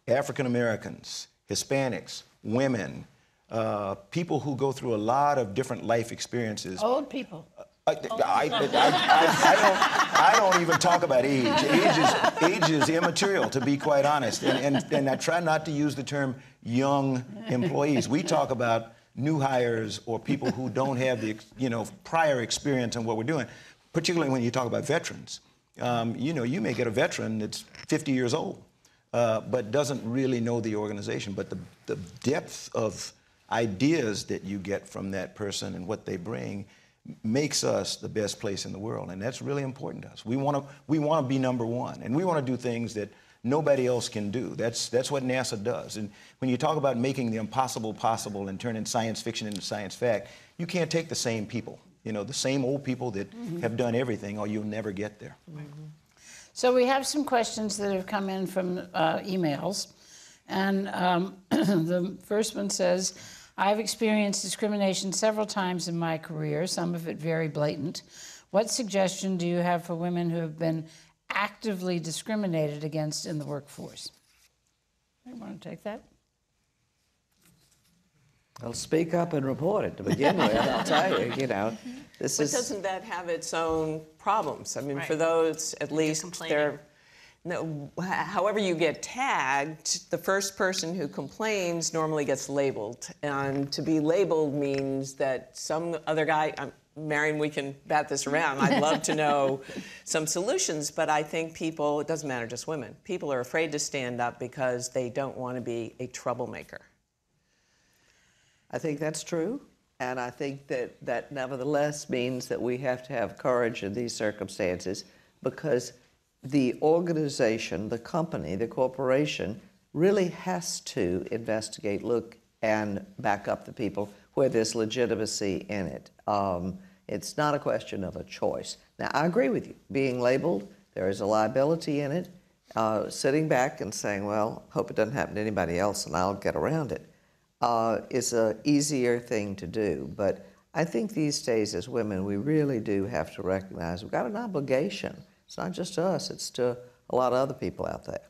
African Americans, Hispanics, women, people who go through a lot of different life experiences. Old people. I don't even talk about age. Age is immaterial, to be quite honest. And I try not to use the term young employees. We talk about new hires or people who don't have the prior experience in what we're doing, particularly when you talk about veterans. You may get a veteran that's 50 years old, but doesn't really know the organization. But the depth of ideas that you get from that person and what they bring makes us the best place in the world, and that's really important to us. We want to be #1, and we want to do things that nobody else can do. That's what NASA does. And when you talk about making the impossible possible and turning science fiction into science fact, you can't take the same people, the same old people that have done everything, or you'll never get there. So we have some questions that have come in from emails, and the first one says, I've experienced discrimination several times in my career, some of it very blatant. What suggestion do you have for women who have been actively discriminated against in the workforce? You want to take that? I'll speak up and report it to begin with. I'll tell you, this But is... doesn't that have its own problems? I mean, Right. for those, at least, complaining. however you get tagged, the first person who complains normally gets labeled. And to be labeled means that some other guy, Marion, we can bat this around. I'd love to know some solutions, but I think people, it doesn't matter, just women, people are afraid to stand up because they don't want to be a troublemaker. I think that's true, and I think that nevertheless means that we have to have courage in these circumstances, because the organization, the company, the corporation really has to investigate, look, and back up the people where there's legitimacy in it. It's not a question of a choice. Now, I agree with you. Being labeled, there is a liability in it. Sitting back and saying, well, hope it doesn't happen to anybody else and I'll get around it, is an easier thing to do. But I think these days as women, we really do have to recognize we've got an obligation. It's not just to us, it's to a lot of other people out there.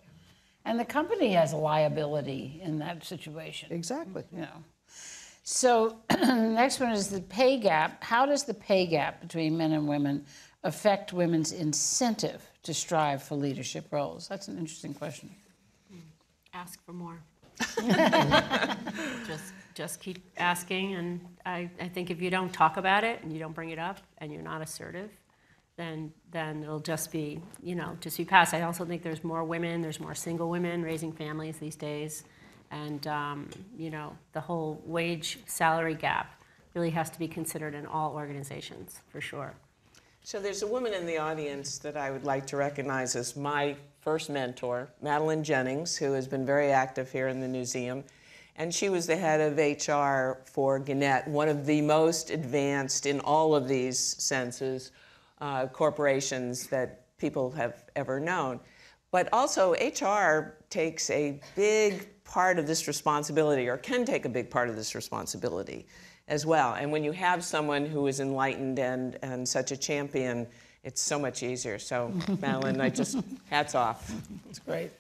And the company has a liability in that situation. Exactly. So the next one is the pay gap. How does the pay gap between men and women affect women's incentive to strive for leadership roles? That's an interesting question. Ask for more. Just keep asking, and I think if you don't talk about it and you don't bring it up and you're not assertive, then it'll just be, just be passed. I also think there's more women, there's more single women raising families these days, and the whole wage salary gap really has to be considered in all organizations, for sure. So there's a woman in the audience that I would like to recognize as my first mentor, Madeline Jennings, who has been very active here in the museum. And she was the head of HR for Gannett, one of the most advanced in all of these senses corporations that people have ever known. But also HR takes a big part of this responsibility, or can take a big part of this responsibility as well. And when you have someone who is enlightened and such a champion, it's so much easier. So Madeline, hats off. That's great.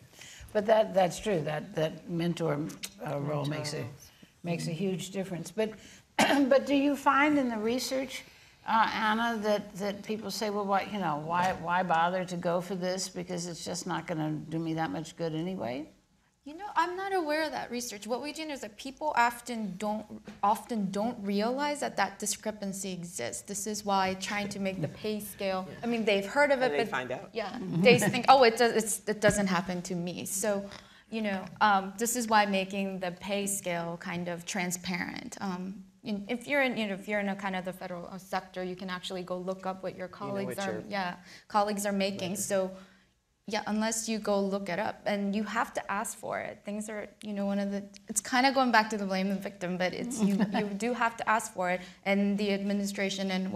But that's true, that mentor role makes a huge difference. But do you find in the research, Anna, that people say, well, why bother to go for this, because it's just not going to do me that much good anyway? I'm not aware of that research. What we do know is that people often don't realize that discrepancy exists. This is why trying to make the pay scale, I mean, they've heard of it, they but find out. Yeah, they think, oh, it doesn't happen to me. So, this is why making the pay scale kind of transparent. If you're in a kind of the federal sector, you can actually go look up what your colleagues colleagues are making. So, yeah, unless you go look it up, and you have to ask for it. Things are, it's kind of going back to the blame the victim, but it's you do have to ask for it, and the administration and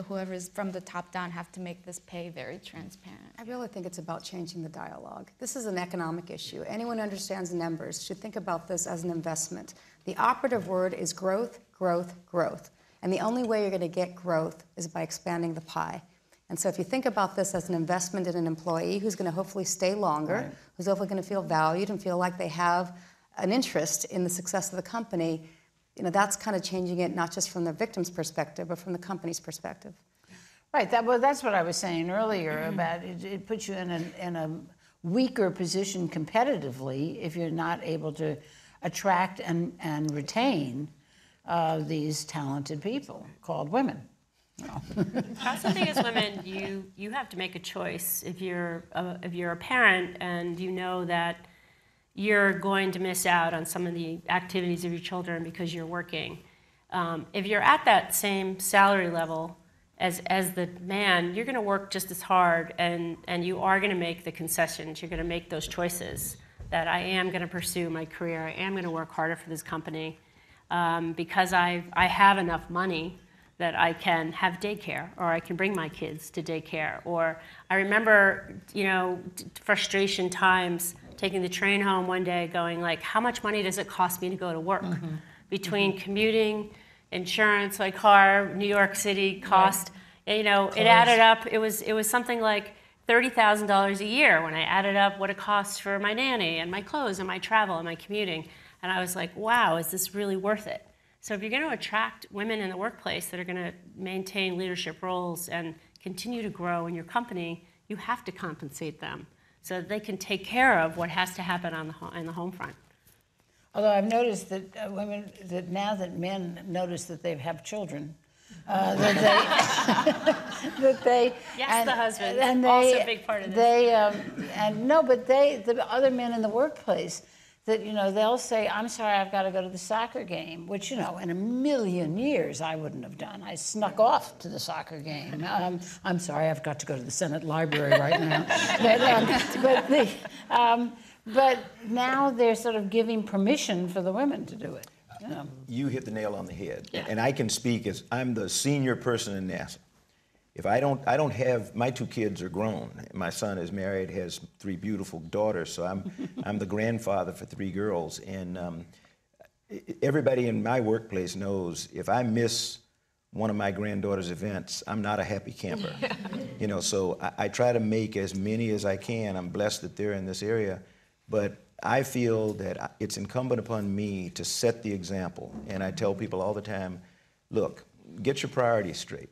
whoever's from the top down have to make this pay very transparent. I really think it's about changing the dialogue. This is an economic issue. Anyone who understands the numbers should think about this as an investment. The operative word is growth, growth, growth. And the only way you're going to get growth is by expanding the pie. And so if you think about this as an investment in an employee who's going to hopefully stay longer, who's hopefully going to feel valued and feel like they have an interest in the success of the company, that's kind of changing it not just from the victim's perspective, but from the company's perspective. Right. That's what I was saying earlier about it puts you in a weaker position competitively if you're not able to attract and retain these talented people called women. I also think as women, you have to make a choice. If you're a parent and you know that you're going to miss out on some of the activities of your children because you're working, if you're at that same salary level as the man, you're going to work just as hard, and you are going to make the concessions. You're going to make those choices that I am going to pursue my career. I am going to work harder for this company because I have enough money that I can have daycare, or I can bring my kids to daycare. Or I remember, frustration times taking the train home one day going like, how much money does it cost me to go to work? Between commuting, insurance, my car, New York City cost, it added up. It was something like $30,000 a year when I added up what it costs for my nanny and my clothes and my travel and my commuting. And I was like, wow, is this really worth it? So if you're going to attract women in the workplace that are going to maintain leadership roles and continue to grow in your company, you have to compensate them so that they can take care of what has to happen in the home front. Although I've noticed that now that men notice that they have children, that they yes, the husband, and also a big part of this. The other men in the workplace, that they'll say, I'm sorry, I've got to go to the soccer game, which in a million years I wouldn't have done. I snuck off to the soccer game. I'm sorry, I've got to go to the Senate Library right now. But now they're sort of giving permission for the women to do it. You hit the nail on the head, and I can speak as I'm the senior person in NASA. If I don't have, my two kids are grown. My son is married, has 3 beautiful daughters, so I'm the grandfather for 3 girls. And everybody in my workplace knows if I miss one of my granddaughter's events, I'm not a happy camper. So I try to make as many as I can. I'm blessed that they're in this area, but I feel that it's incumbent upon me to set the example. And I tell people all the time, look, get your priorities straight.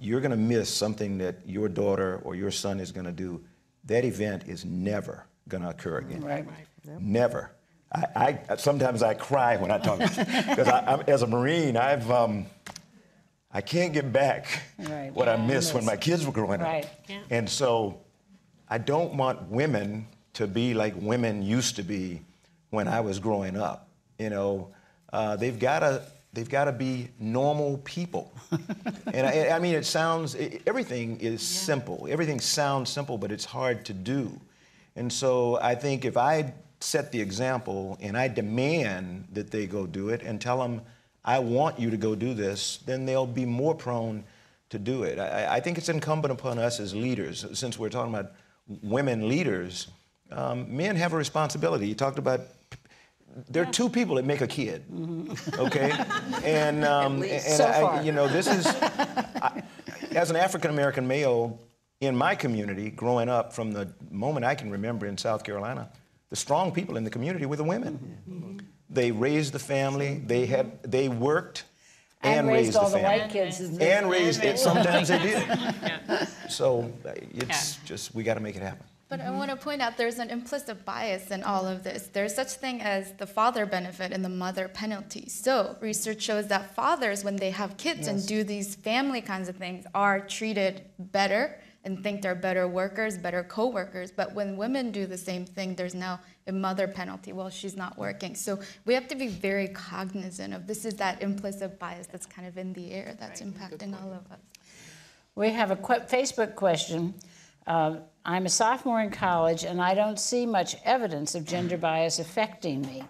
You're going to miss something that your daughter or your son is going to do. That event is never going to occur again. Right. Yep. Never. I sometimes I cry when I talk because as a Marine, I can't get back what I missed when my kids were growing up. Yeah. And so I don't want women to be like women used to be when I was growing up. They've got to be normal people. And I mean, everything is simple. Everything sounds simple, but it's hard to do. And so I think if I set the example and I demand that they go do it and tell them, I want you to go do this, then they'll be more prone to do it. I think it's incumbent upon us as leaders, since we're talking about women leaders, men have a responsibility. You talked about there are 2 people that make a kid, okay? And this is, as an African-American male in my community, growing up from the moment I can remember in South Carolina, the strong people in the community were the women. They raised the family, they worked and raised all the family. White kids. And raised it, sometimes they did. So it's just, we got to make it happen. But I want to point out there's an implicit bias in all of this. There's such thing as the father benefit and the mother penalty. So research shows that fathers, when they have kids and do these family kinds of things, are treated better and think they're better workers, better co-workers. But when women do the same thing, there's now a mother penalty while she's not working. So we have to be very cognizant of this is that implicit bias that's kind of in the air that's impacting all of us. We have a Facebook question. I'm a sophomore in college, and I don't see much evidence of gender bias affecting me.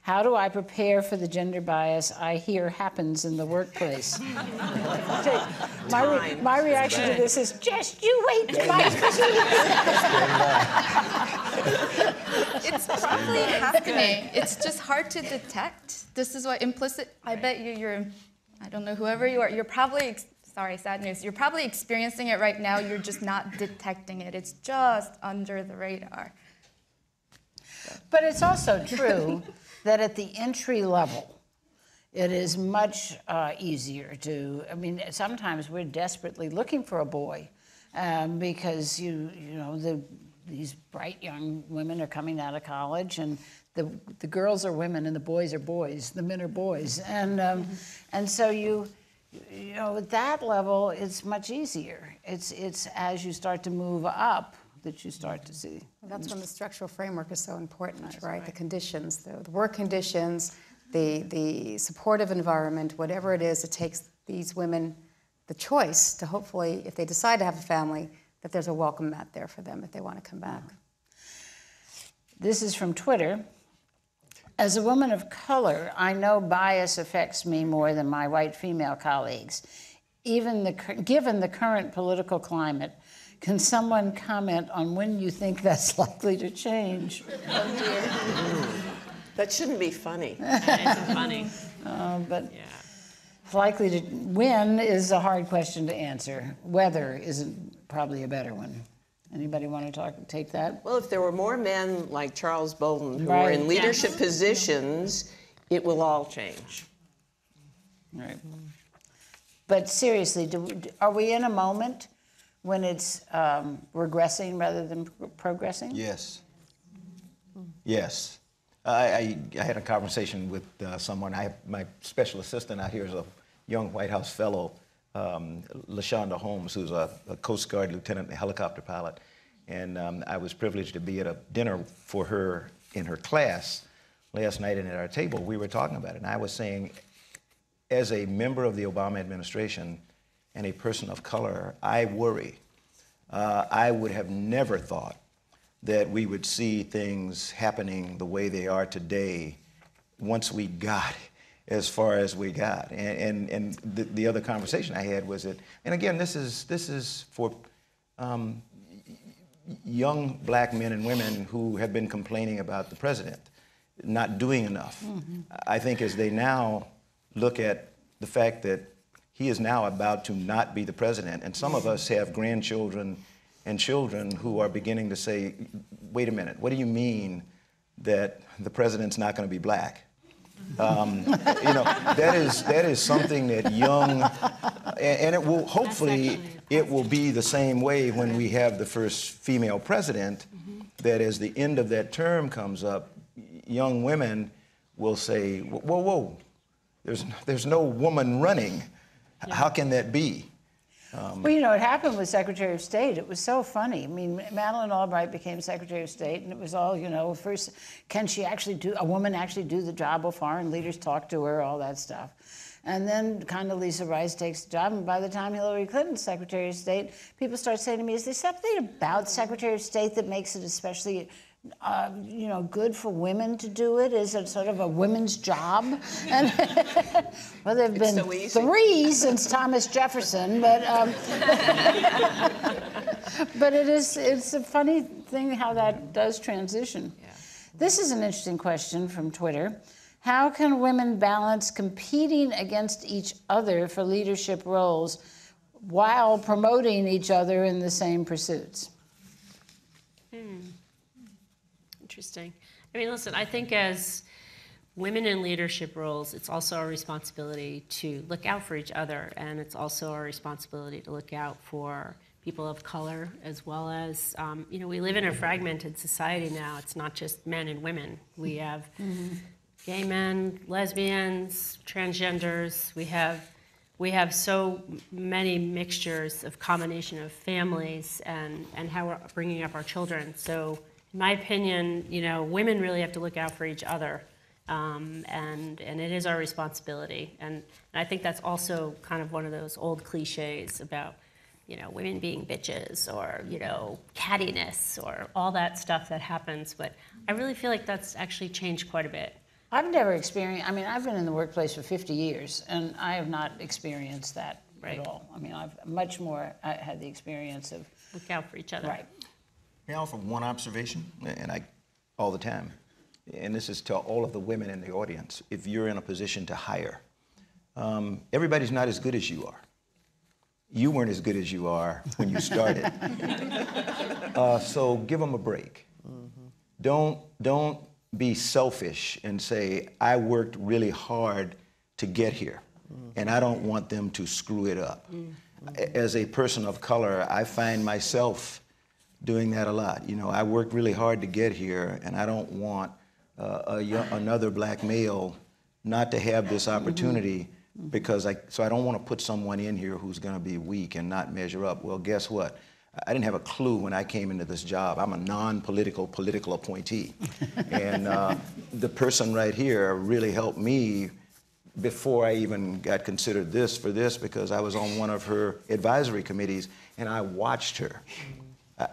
How do I prepare for the gender bias I hear happens in the workplace? My reaction to this is, just you wait till my It's probably happening. It's just hard to detect. This is what implicit, I bet you're, I don't know, whoever you are, you're probably, sorry, sad news, you're probably experiencing it right now, you're just not detecting it. It's just under the radar. But it's also true that at the entry level, it is much easier to, I mean, sometimes we're desperately looking for a boy because, you know, these bright young women are coming out of college, and the girls are women and the boys are boys, the men are boys. And so you know, at that level, it's much easier. It's as you start to move up that you start to see. Well, that's when the structural framework is so important, right? The conditions, the work conditions, the supportive environment, whatever it is, it takes these women the choice to hopefully, if they decide to have a family, that there's a welcome mat there for them if they want to come back. This is from Twitter. As a woman of color, I know bias affects me more than my white female colleagues. Given the current political climate, can someone comment on when you think that's likely to change? Oh dear. That shouldn't be funny. That isn't funny. But yeah. Likely to when is a hard question to answer. Whether isn't probably a better one. Anybody want to take that? Well, if there were more men like Charles Bolden who were in leadership positions, it will all change. Right. But seriously, are we in a moment when it's regressing rather than progressing? Yes. Yes. I had a conversation with someone. My special assistant out here is a young White House fellow, LaShonda Holmes, who's a Coast Guard lieutenant and helicopter pilot. And I was privileged to be at a dinner for her in her class last night, and at our table we were talking about it. And I was saying, as a member of the Obama administration and a person of color, I worry. I would have never thought that we would see things happening the way they are today once we got as far as we got. And the other conversation I had was that, and again, this is for young black men and women who have been complaining about the president not doing enough. Mm-hmm. I think as they now look at the fact that he is now about to not be the president, and some of us have grandchildren and children who are beginning to say, wait a minute, what do you mean that the president's not going to be black? You know, that is something that young, and it will hopefully it will be the same way when we have the first female president, that as the end of that term comes up, young women will say, whoa, whoa, there's no woman running. How can that be? Well, you know, it happened with Secretary of State. It was so funny. I mean, Madeleine Albright became Secretary of State, and it was all, you know, first, can a woman actually do the job? Will foreign leaders talk to her? All that stuff. And then Condoleezza Rice takes the job, and by the time Hillary Clinton's Secretary of State, people start saying to me, is there something about Secretary of State that makes it especially you know, good for women to do it? Is it sort of a women's job? And well, there have been so 3 since Thomas Jefferson, but but it's a funny thing how that does transition. Yeah. This is an interesting question from Twitter. How can women balance competing against each other for leadership roles while promoting each other in the same pursuits? Interesting. I mean, listen, I think as women in leadership roles, it's also our responsibility to look out for each other, and it's also our responsibility to look out for people of color, as well as, you know, we live in a fragmented society now. It's not just men and women. We have gay men, lesbians, transgenders. We have so many mixtures of combination of families and how we're bringing up our children. So In my opinion, women really have to look out for each other, and it is our responsibility. And I think that's also kind of one of those old cliches about, women being bitches or, cattiness or all that stuff that happens. But I really feel like that's actually changed quite a bit. I've never experienced, I've been in the workplace for 50 years, and I have not experienced that at all. I've much more had the experience of... Look out for each other. Right. May I offer one observation? And all the time, and this is to all of the women in the audience, if you're in a position to hire, everybody's not as good as you are. You weren't as good as you are when you started. So give them a break. Mm-hmm. Don't be selfish and say, I worked really hard to get here, and I don't want them to screw it up. As a person of color, I find myself doing that a lot. I worked really hard to get here, and I don't want another black male not to have this opportunity because I don't want to put someone in here who's going to be weak and not measure up. Well, guess what? I didn't have a clue when I came into this job. I'm a non-political political appointee. And the person right here really helped me before I even got considered for this because I was on one of her advisory committees and I watched her.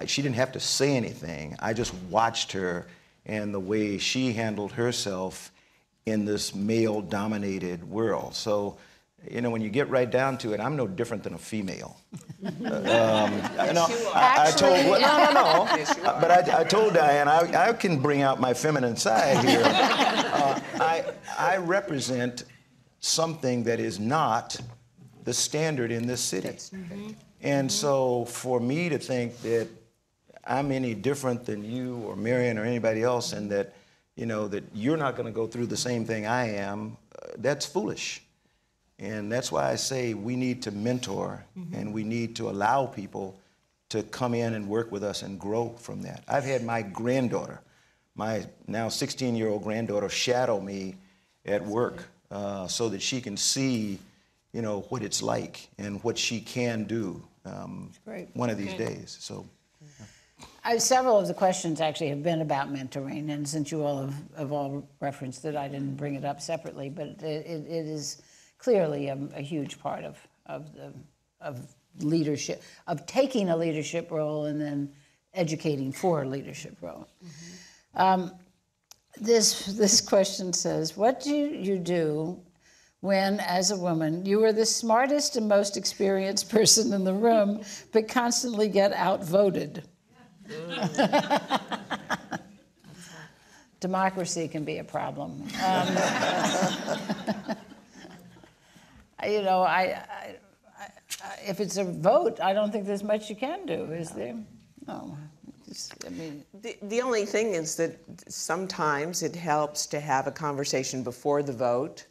She didn't have to say anything. I just watched her and the way she handled herself in this male-dominated world. So, when you get right down to it, I'm no different than a female. I told Diane, I can bring out my feminine side here. I represent something that is not the standard in this city. And so for me to think that I'm any different than you or Marion or anybody else and that, that you're not going to go through the same thing I am, that's foolish. And that's why I say we need to mentor and we need to allow people to come in and work with us and grow from that. I've had my granddaughter, my now 16-year-old granddaughter, shadow me at work so that she can see, what it's like and what she can do one of these days. So. Several of the questions actually have been about mentoring, and since you all have all referenced it, I didn't bring it up separately, but it is clearly a huge part of leadership, of taking a leadership role and then educating for a leadership role. This question says, what do you do when, as a woman, you are the smartest and most experienced person in the room, but constantly get outvoted? Democracy can be a problem. If it's a vote, I don't think there's much you can do, is there? No. The only thing is that sometimes it helps to have a conversation before the vote,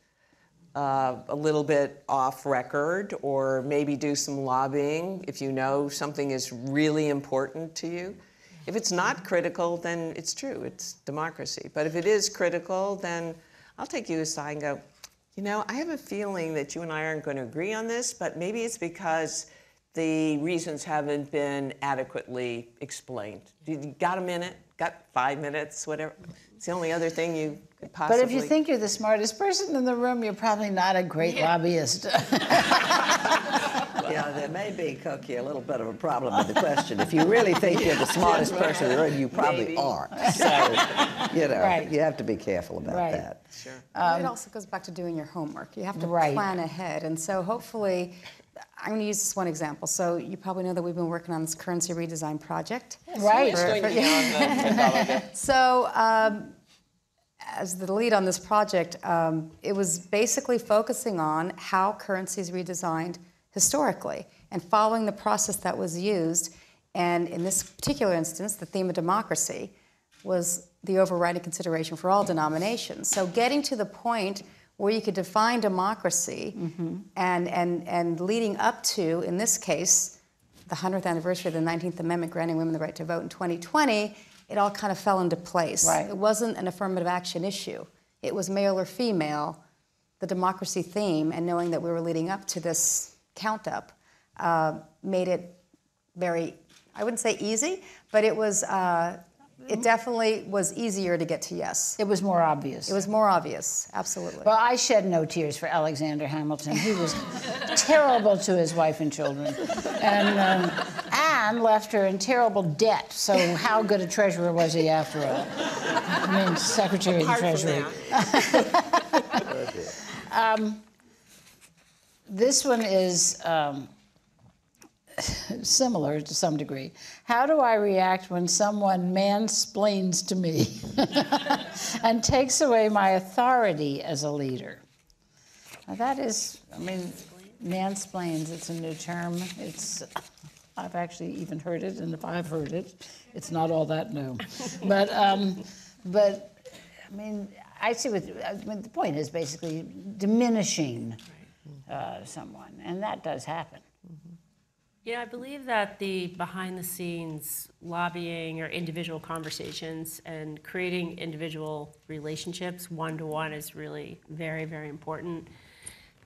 a little bit off record, or maybe do some lobbying if you know something is really important to you. If it's not critical, then it's true, it's democracy. But if it is critical, then I'll take you aside and go, I have a feeling that you and I aren't going to agree on this, but maybe it's because the reasons haven't been adequately explained. You got a minute? Got 5 minutes? Whatever. It's the only other thing you could possibly... But if you think you're the smartest person in the room, you're probably not a great lobbyist. Yeah, there may be, Cokie, a little bit of a problem with the question. If you really think you're the smartest person in the room, you probably aren't. So, Right. You have to be careful about that. Sure. It also goes back to doing your homework. You have to plan ahead. And so hopefully, I'm going to use this one example. So you probably know that we've been working on this currency redesign project. Right. So as the lead on this project, it was basically focusing on how currency is redesigned historically and following the process that was used. And in this particular instance, the theme of democracy was the overriding consideration for all denominations. So getting to the point where you could define democracy and leading up to, in this case, the 100th anniversary of the 19th Amendment granting women the right to vote in 2020, it all kind of fell into place. Right. It wasn't an affirmative action issue. It was male or female, the democracy theme, and knowing that we were leading up to this count up made it very, I wouldn't say easy, but it was it definitely was easier to get to yes. It was more obvious. It was more obvious, absolutely. Well, I shed no tears for Alexander Hamilton. He was terrible to his wife and children. And Anne left her in terrible debt. So how good a treasurer was he after all? I mean, Secretary of the Treasury. This one is similar to some degree. How do I react when someone mansplains to me and takes away my authority as a leader? Now that is, I mean, mansplains, it's a new term. I've actually even heard it, and if I've heard it, it's not all that new. But I mean, I see the point is basically diminishing someone, and that does happen. You know, I believe that the behind-the-scenes lobbying or individual conversations and creating individual relationships one-to-one is really very, very important.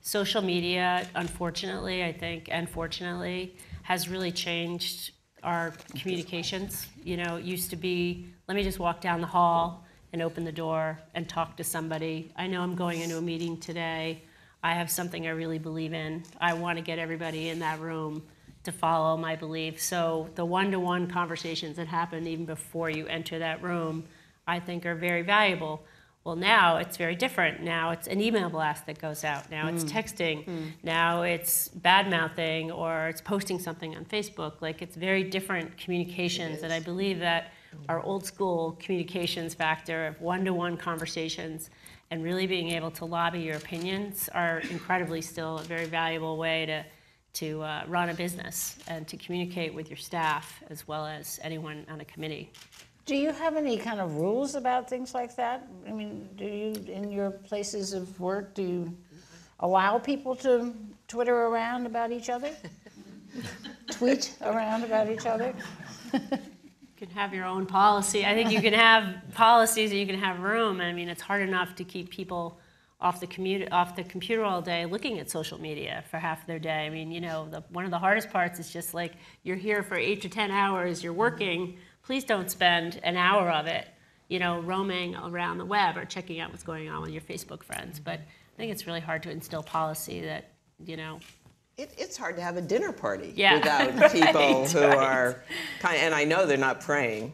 Social media, unfortunately, I think, and fortunately, has really changed our communications. You know, it used to be, let me just walk down the hall and open the door and talk to somebody. I know I'm going into a meeting today. I have something I really believe in. I want to get everybody in that room to follow my belief. So the one-to-one conversations that happen even before you enter that room, I think are very valuable. Well, now it's very different. Now it's an email blast that goes out. Now it's texting. Now it's bad-mouthing, or it's posting something on Facebook. Like, it's very different communications, and I believe that our old-school communications factor of one-to-one conversations and really being able to lobby your opinions are incredibly still a very valuable way to run a business and to communicate with your staff as well as anyone on a committee. Do you have any kind of rules about things like that? I mean, do you, in your places of work, do you allow people to Twitter around about each other? Tweet around about each other? You can have your own policy. I think you can have policies and you can have room. I mean, it's hard enough to keep people off the computer all day looking at social media for half their day. I mean, you know, one of the hardest parts is just like, you're here for 8 to 10 hours, you're working. Please don't spend an hour of it, you know, roaming around the web or checking out what's going on with your Facebook friends. But I think it's really hard to instill policy that, you know. It's hard to have a dinner party without people who are and I know they're not praying.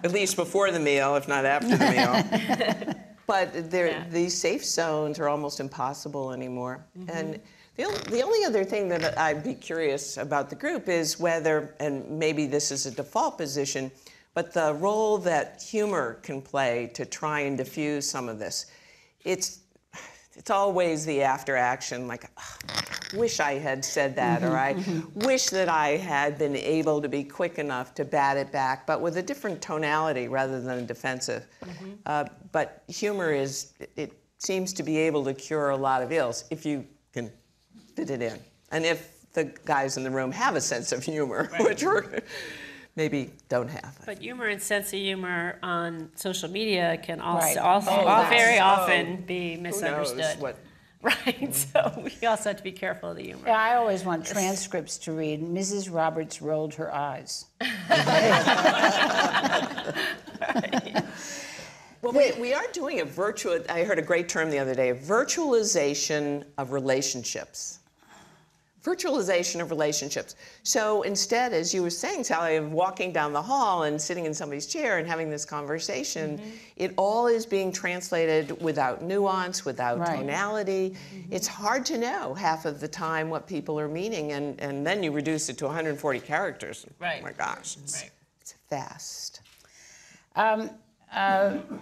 At least before the meal, if not after the meal. But these safe zones are almost impossible anymore. And the only other thing that I'd be curious about the group is whether, and maybe this is a default position, but the role that humor can play to try and diffuse some of this. It's always the after action, like, oh, wish I had said that, or I wish that I had been able to be quick enough to bat it back, but with a different tonality rather than defensive. But humor it seems to be able to cure a lot of ills if you can fit it in. And if the guys in the room have a sense of humor, which we're maybe don't have. But humor and sense of humor on social media can also Right. very often be misunderstood. Who knows what? Right, so we also have to be careful of the humor. Yeah, I always want transcripts to read, Mrs. Roberts rolled her eyes. Well, we are doing a virtual, I heard a great term the other day, virtualization of relationships. Virtualization of relationships. So instead, as you were saying, Sally, of walking down the hall and sitting in somebody's chair and having this conversation, it all is being translated without nuance, without tonality. It's hard to know half of the time what people are meaning, and then you reduce it to 140 characters. Right. Oh my gosh, it's fast.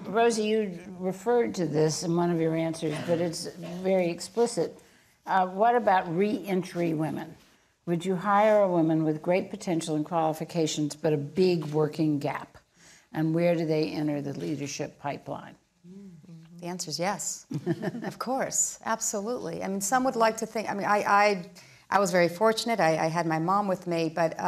Rosie, you referred to this in one of your answers, but it's very explicit. What about re-entry women? Would you hire a woman with great potential and qualifications, but a big working gap? And where do they enter the leadership pipeline? The answer is yes. Of course, absolutely. I mean, some would like to think, I mean, I was very fortunate. I had my mom with me, but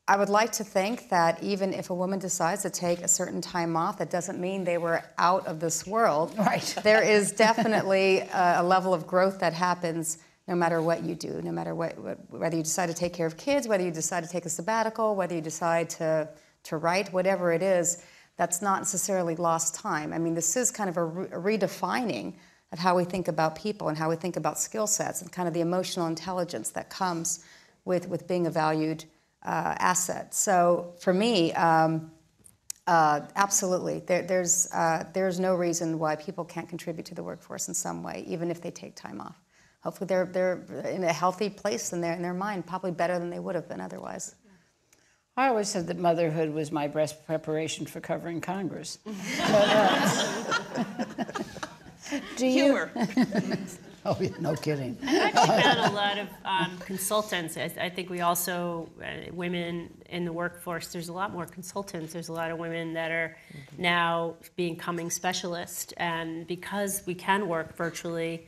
I would like to think that even if a woman decides to take a certain time off, that doesn't mean they were out of this world. Right. There is definitely a level of growth that happens no matter what you do, no matter whether you decide to take care of kids, whether you decide to take a sabbatical, whether you decide to write, whatever it is, that's not necessarily lost time. I mean, this is kind of a redefining of how we think about people and how we think about skill sets and kind of the emotional intelligence that comes with being a valued asset. So for me, absolutely, there's no reason why people can't contribute to the workforce in some way, even if they take time off. Hopefully they're in a healthy place in their mind, probably better than they would have been otherwise. I always said that motherhood was my best preparation for covering Congress. Do you? Humor. Oh, yeah, no kidding. I've actually found a lot of consultants. I think we also, women in the workforce, there's a lot more consultants. There's a lot of women that are now becoming specialists. And because we can work virtually,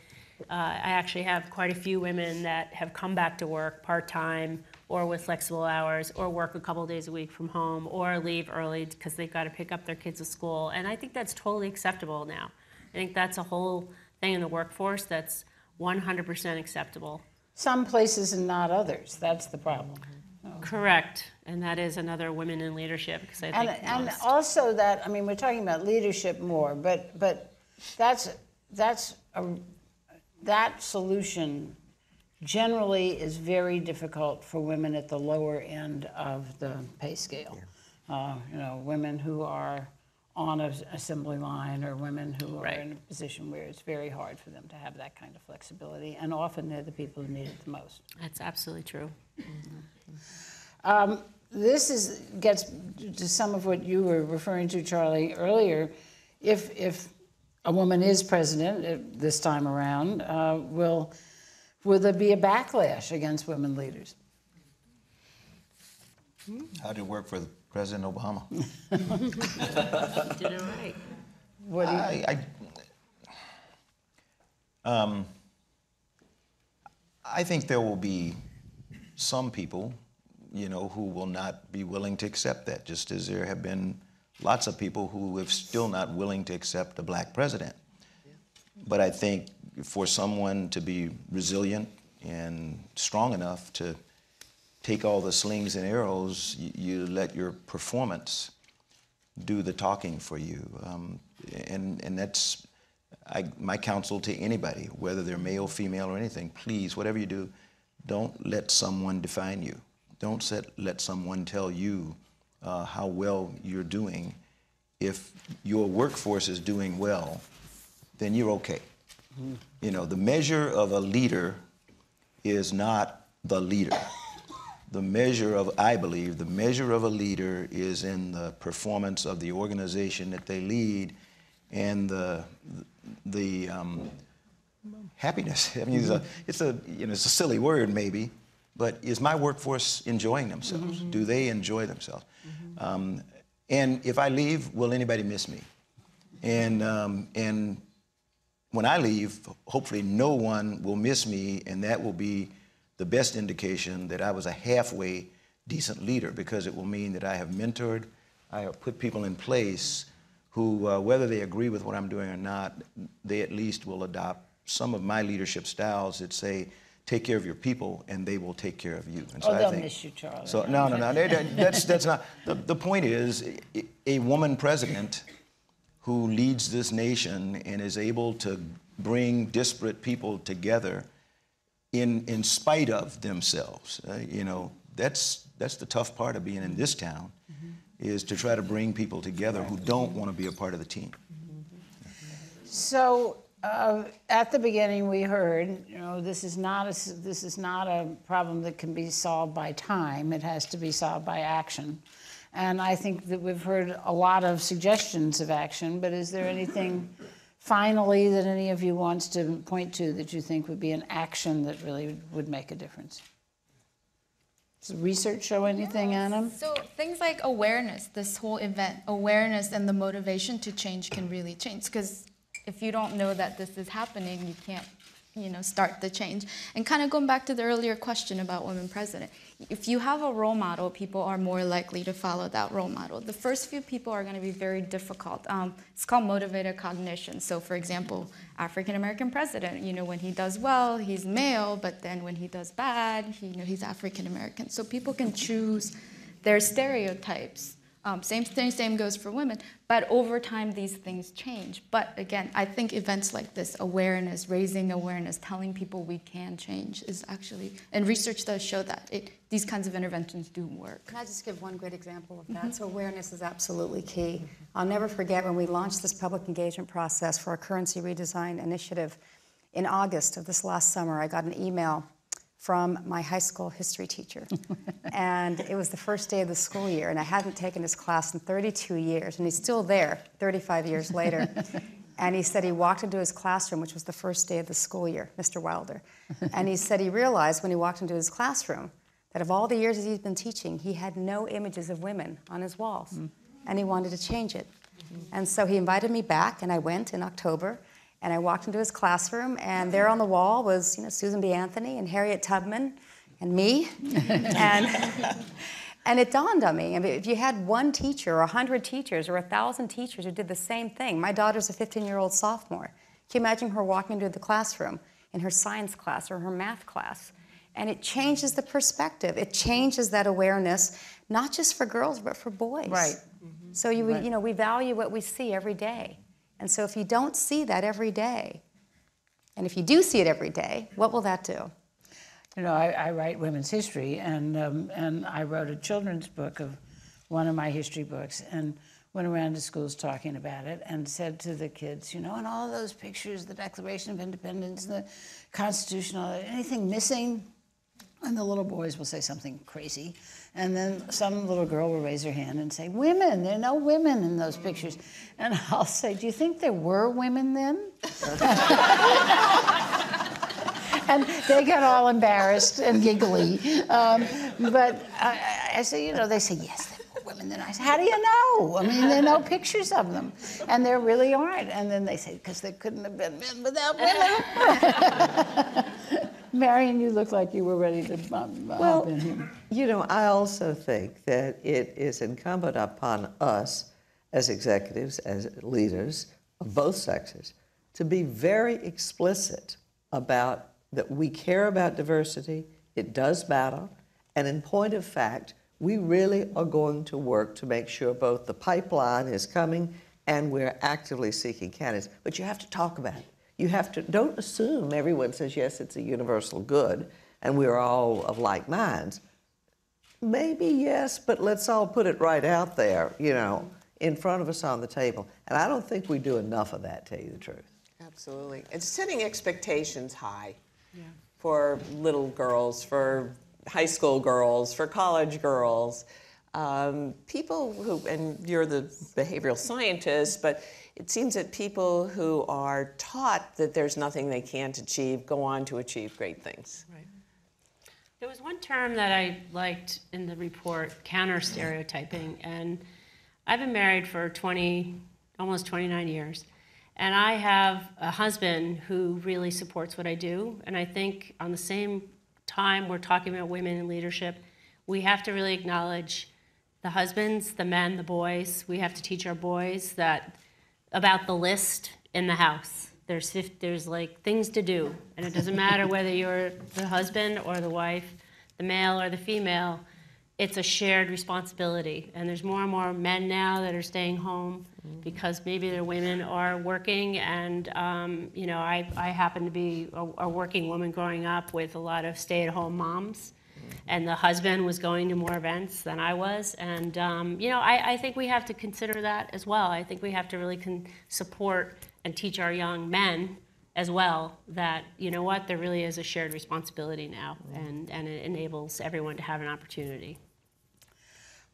I actually have quite a few women that have come back to work part-time or with flexible hours or work a couple days a week from home or leave early because they've got to pick up their kids at school. And I think that's totally acceptable now. I think that's a whole thing in the workforce that's 100% acceptable. Some places and not others. That's the problem. Correct. And that is another women in leadership, because I think And also that, I mean, we're talking about leadership more, but that solution generally is very difficult for women at the lower end of the pay scale. You know, women who are on an assembly line or women who are in a position where it's very hard for them to have that kind of flexibility, and often they're the people who need it the most. that's absolutely true. This gets to some of what you were referring to, Charlie, earlier. If a woman is president this time around, will there be a backlash against women leaders? How did it work for President Obama? Did it right. What do you... I think there will be some people, you know, who will not be willing to accept that, just as there have been lots of people who are still not willing to accept a black president. But I think for someone to be resilient and strong enough to take all the slings and arrows, you let your performance do the talking for you. And that's my counsel to anybody, whether they're male, female, or anything. Please, whatever you do, don't let someone define you. Don't let someone tell you how well you're doing. If your workforce is doing well, then you're okay. Mm-hmm. You know, the measure of a leader is not the leader. The measure of, I believe, the measure of a leader is in the performance of the organization that they lead and the happiness. I mean, it's a silly word maybe, but is my workforce enjoying themselves? Mm-hmm. Do they enjoy themselves? Mm-hmm. And if I leave, will anybody miss me? And when I leave, hopefully no one will miss me, and that will be the best indication that I was a halfway decent leader, because it will mean that I have mentored, I have put people in place who, whether they agree with what I'm doing or not, they at least will adopt some of my leadership styles that say, take care of your people, and they will take care of you. And so they'll miss you, Charlie. So no, that's not. The point is, a woman president who leads this nation and is able to bring disparate people together in spite of themselves, you know, that's the tough part of being in this town, is to try to bring people together who don't want to be a part of the team. So at the beginning we heard, you know, this is not a problem that can be solved by time. It has to be solved by action. And I think that we've heard a lot of suggestions of action, but is there anything finally that any of you wants to point to that you think would be an action that really would make a difference? Does the research show anything, Anna? So things like awareness, this whole event, awareness and the motivation to change can really change. Because if you don't know that this is happening, you can't start the change. And kind of going back to the earlier question about women president, if you have a role model, people are more likely to follow that role model. The first few people are going to be very difficult. It's called motivated cognition. So for example, African-American president, when he does well, he's male, but then when he does bad, he's African-American. So people can choose their stereotypes. Same goes for women, but over time these things change. But again, I think events like this, awareness, raising awareness, telling people we can change is actually, and research does show that these kinds of interventions do work. Can I just give one great example of that? So awareness is absolutely key. I'll never forget when we launched this public engagement process for our currency redesign initiative in August of this last summer. I got an email from my high school history teacher. And it was the first day of the school year, and I hadn't taken his class in 32 years, and he's still there 35 years later. And he said he walked into his classroom, which was the first day of the school year, Mr. Wilder. And he said he realized when he walked into his classroom that of all the years he's been teaching, he had no images of women on his walls, and he wanted to change it. And so he invited me back, and I went in October. And I walked into his classroom, and there on the wall was, Susan B. Anthony and Harriet Tubman and me. And it dawned on me, if you had one teacher or 100 teachers or 1,000 teachers who did the same thing. My daughter's a 15-year-old sophomore. Can you imagine her walking into the classroom in her science class or her math class? And it changes the perspective. It changes that awareness, not just for girls, but for boys. Right. So we value what we see every day. And so if you don't see that every day, and if you do see it every day, what will that do? I write women's history, and I wrote a children's book of one of my history books, and went around to schools talking about it, and said to the kids, in all those pictures, the Declaration of Independence, the Constitution, anything missing? And the little boys will say something crazy. And then some little girl will raise her hand and say, women, there are no women in those pictures. And I'll say, do you think there were women then? And they got all embarrassed and giggly. But I say, they say, yes, there were women then. I say, how do you know? There are no pictures of them. And there really aren't. And then they say, because there couldn't have been men without women. Marion, you look like you were ready to hop in here. I also think that it is incumbent upon us as executives, as leaders of both sexes, to be very explicit about that we care about diversity, it does matter, and in point of fact, we really are going to work to make sure both the pipeline is coming and we're actively seeking candidates. But you have to talk about it. You have to, don't assume everyone says, yes, it's a universal good, and we're all of like minds. Maybe yes, but let's all put it right out there, in front of us on the table. And I don't think we do enough of that, to tell you the truth. Absolutely. It's setting expectations high for little girls, for high school girls, for college girls. People who, and you're the behavioral scientist, but it seems that people who are taught that there's nothing they can't achieve go on to achieve great things. Right. There was one term that I liked in the report, counter-stereotyping, and I've been married for almost 29 years, and I have a husband who really supports what I do, and I think on the same time we're talking about women in leadership, we have to really acknowledge the husbands, the men, the boys. We have to teach our boys about the list in the house. There's like things to do, and it doesn't matter whether you're the husband or the wife, the male or the female. It's a shared responsibility, and there's more and more men now that are staying home because maybe their women are working, and I happen to be a working woman growing up with a lot of stay-at-home moms, and the husband was going to more events than I was, and I think we have to consider that as well. I think we have to really support and teach our young men as well that, there really is a shared responsibility now, and it enables everyone to have an opportunity.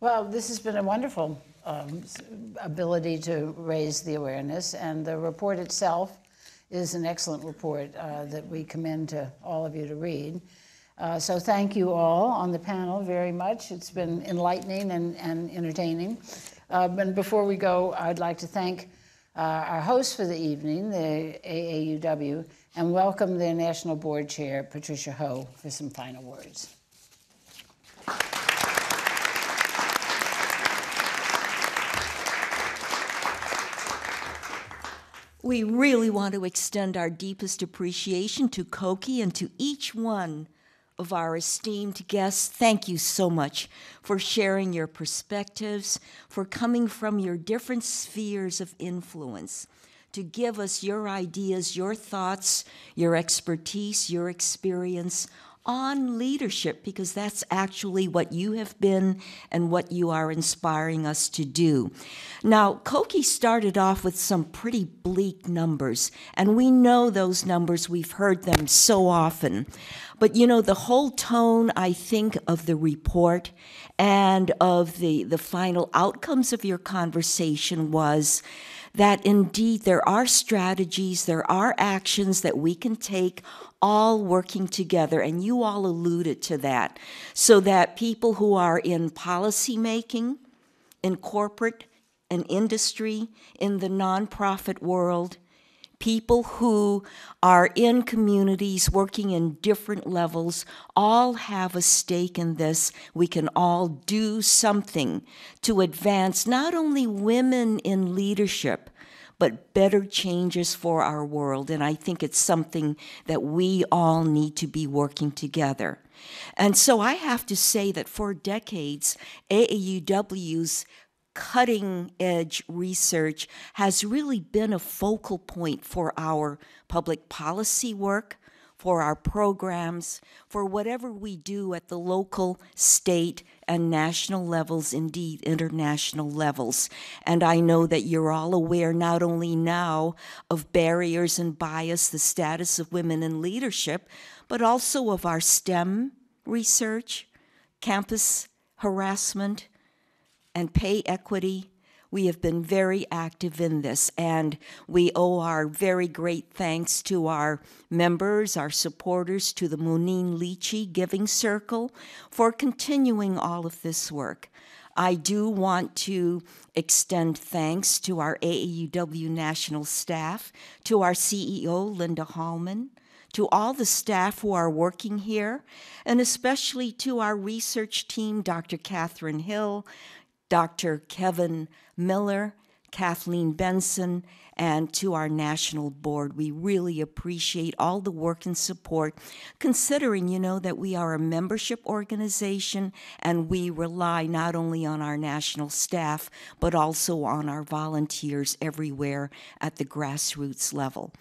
Well, this has been a wonderful ability to raise the awareness, and the report itself is an excellent report that we commend to all of you to read. So thank you all on the panel very much. It's been enlightening and entertaining. And before we go, I'd like to thank our host for the evening, the AAUW, and welcome their National Board Chair, Patricia Ho, for some final words. We really want to extend our deepest appreciation to Cokie and to each one of our esteemed guests. Thank you so much for sharing your perspectives, for coming from your different spheres of influence to give us your ideas, your thoughts, your expertise, your experience on leadership, because that's actually what you have been and what you are inspiring us to do. Now, Cokie started off with some pretty bleak numbers, and we know those numbers. We've heard them so often. But, you know, the whole tone, I think, of the report and of the final outcomes of your conversation was that indeed there are strategies, there are actions that we can take, all working together, and you all alluded to that, so that people who are in policy making, in corporate and industry, in the nonprofit world, people who are in communities working in different levels, all have a stake in this. We can all do something to advance not only women in leadership, but better changes for our world. And I think it's something that we all need to be working together. And so I have to say that for decades, AAUW's cutting-edge research has really been a focal point for our public policy work, for our programs, for whatever we do at the local, state, and national levels, indeed international levels. And I know that you're all aware not only now of barriers and bias, the status of women in leadership, but also of our STEM research, campus harassment, and pay equity. We have been very active in this, and we owe our very great thanks to our members, our supporters, to the Muneen Lychee Giving Circle for continuing all of this work. I do want to extend thanks to our AAUW national staff, to our CEO, Linda Hallman, to all the staff who are working here, and especially to our research team, Dr. Catherine Hill, Dr. Kevin Miller, Kathleen Benson, and to our national board. We really appreciate all the work and support, considering, you know, that we are a membership organization and we rely not only on our national staff, but also on our volunteers everywhere at the grassroots level.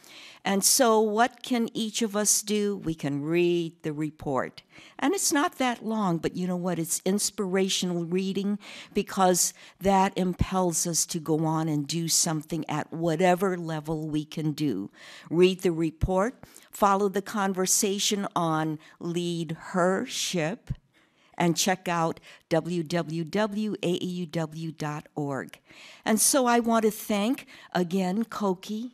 And so what can each of us do? We can read the report. And it's not that long, but you know what? It's inspirational reading, because that impels us to go on and do something at whatever level we can do. Read the report, follow the conversation on Lead Her Ship, and check out www.aauw.org. And so I want to thank, again, Cokie,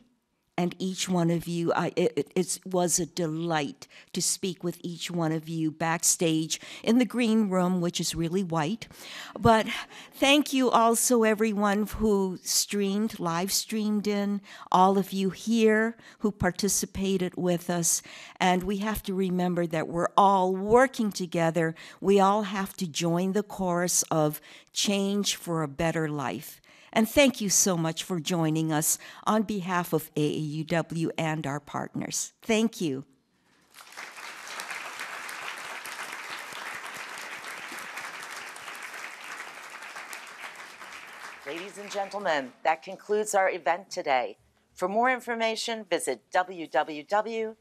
and each one of you. It was a delight to speak with each one of you backstage in the green room, which is really white. But thank you also, everyone who live streamed in, all of you here who participated with us. And we have to remember that we're all working together. We all have to join the chorus of change for a better life. And thank you so much for joining us on behalf of AAUW and our partners. Thank you. Ladies and gentlemen, that concludes our event today. For more information, visit www.aauw.org.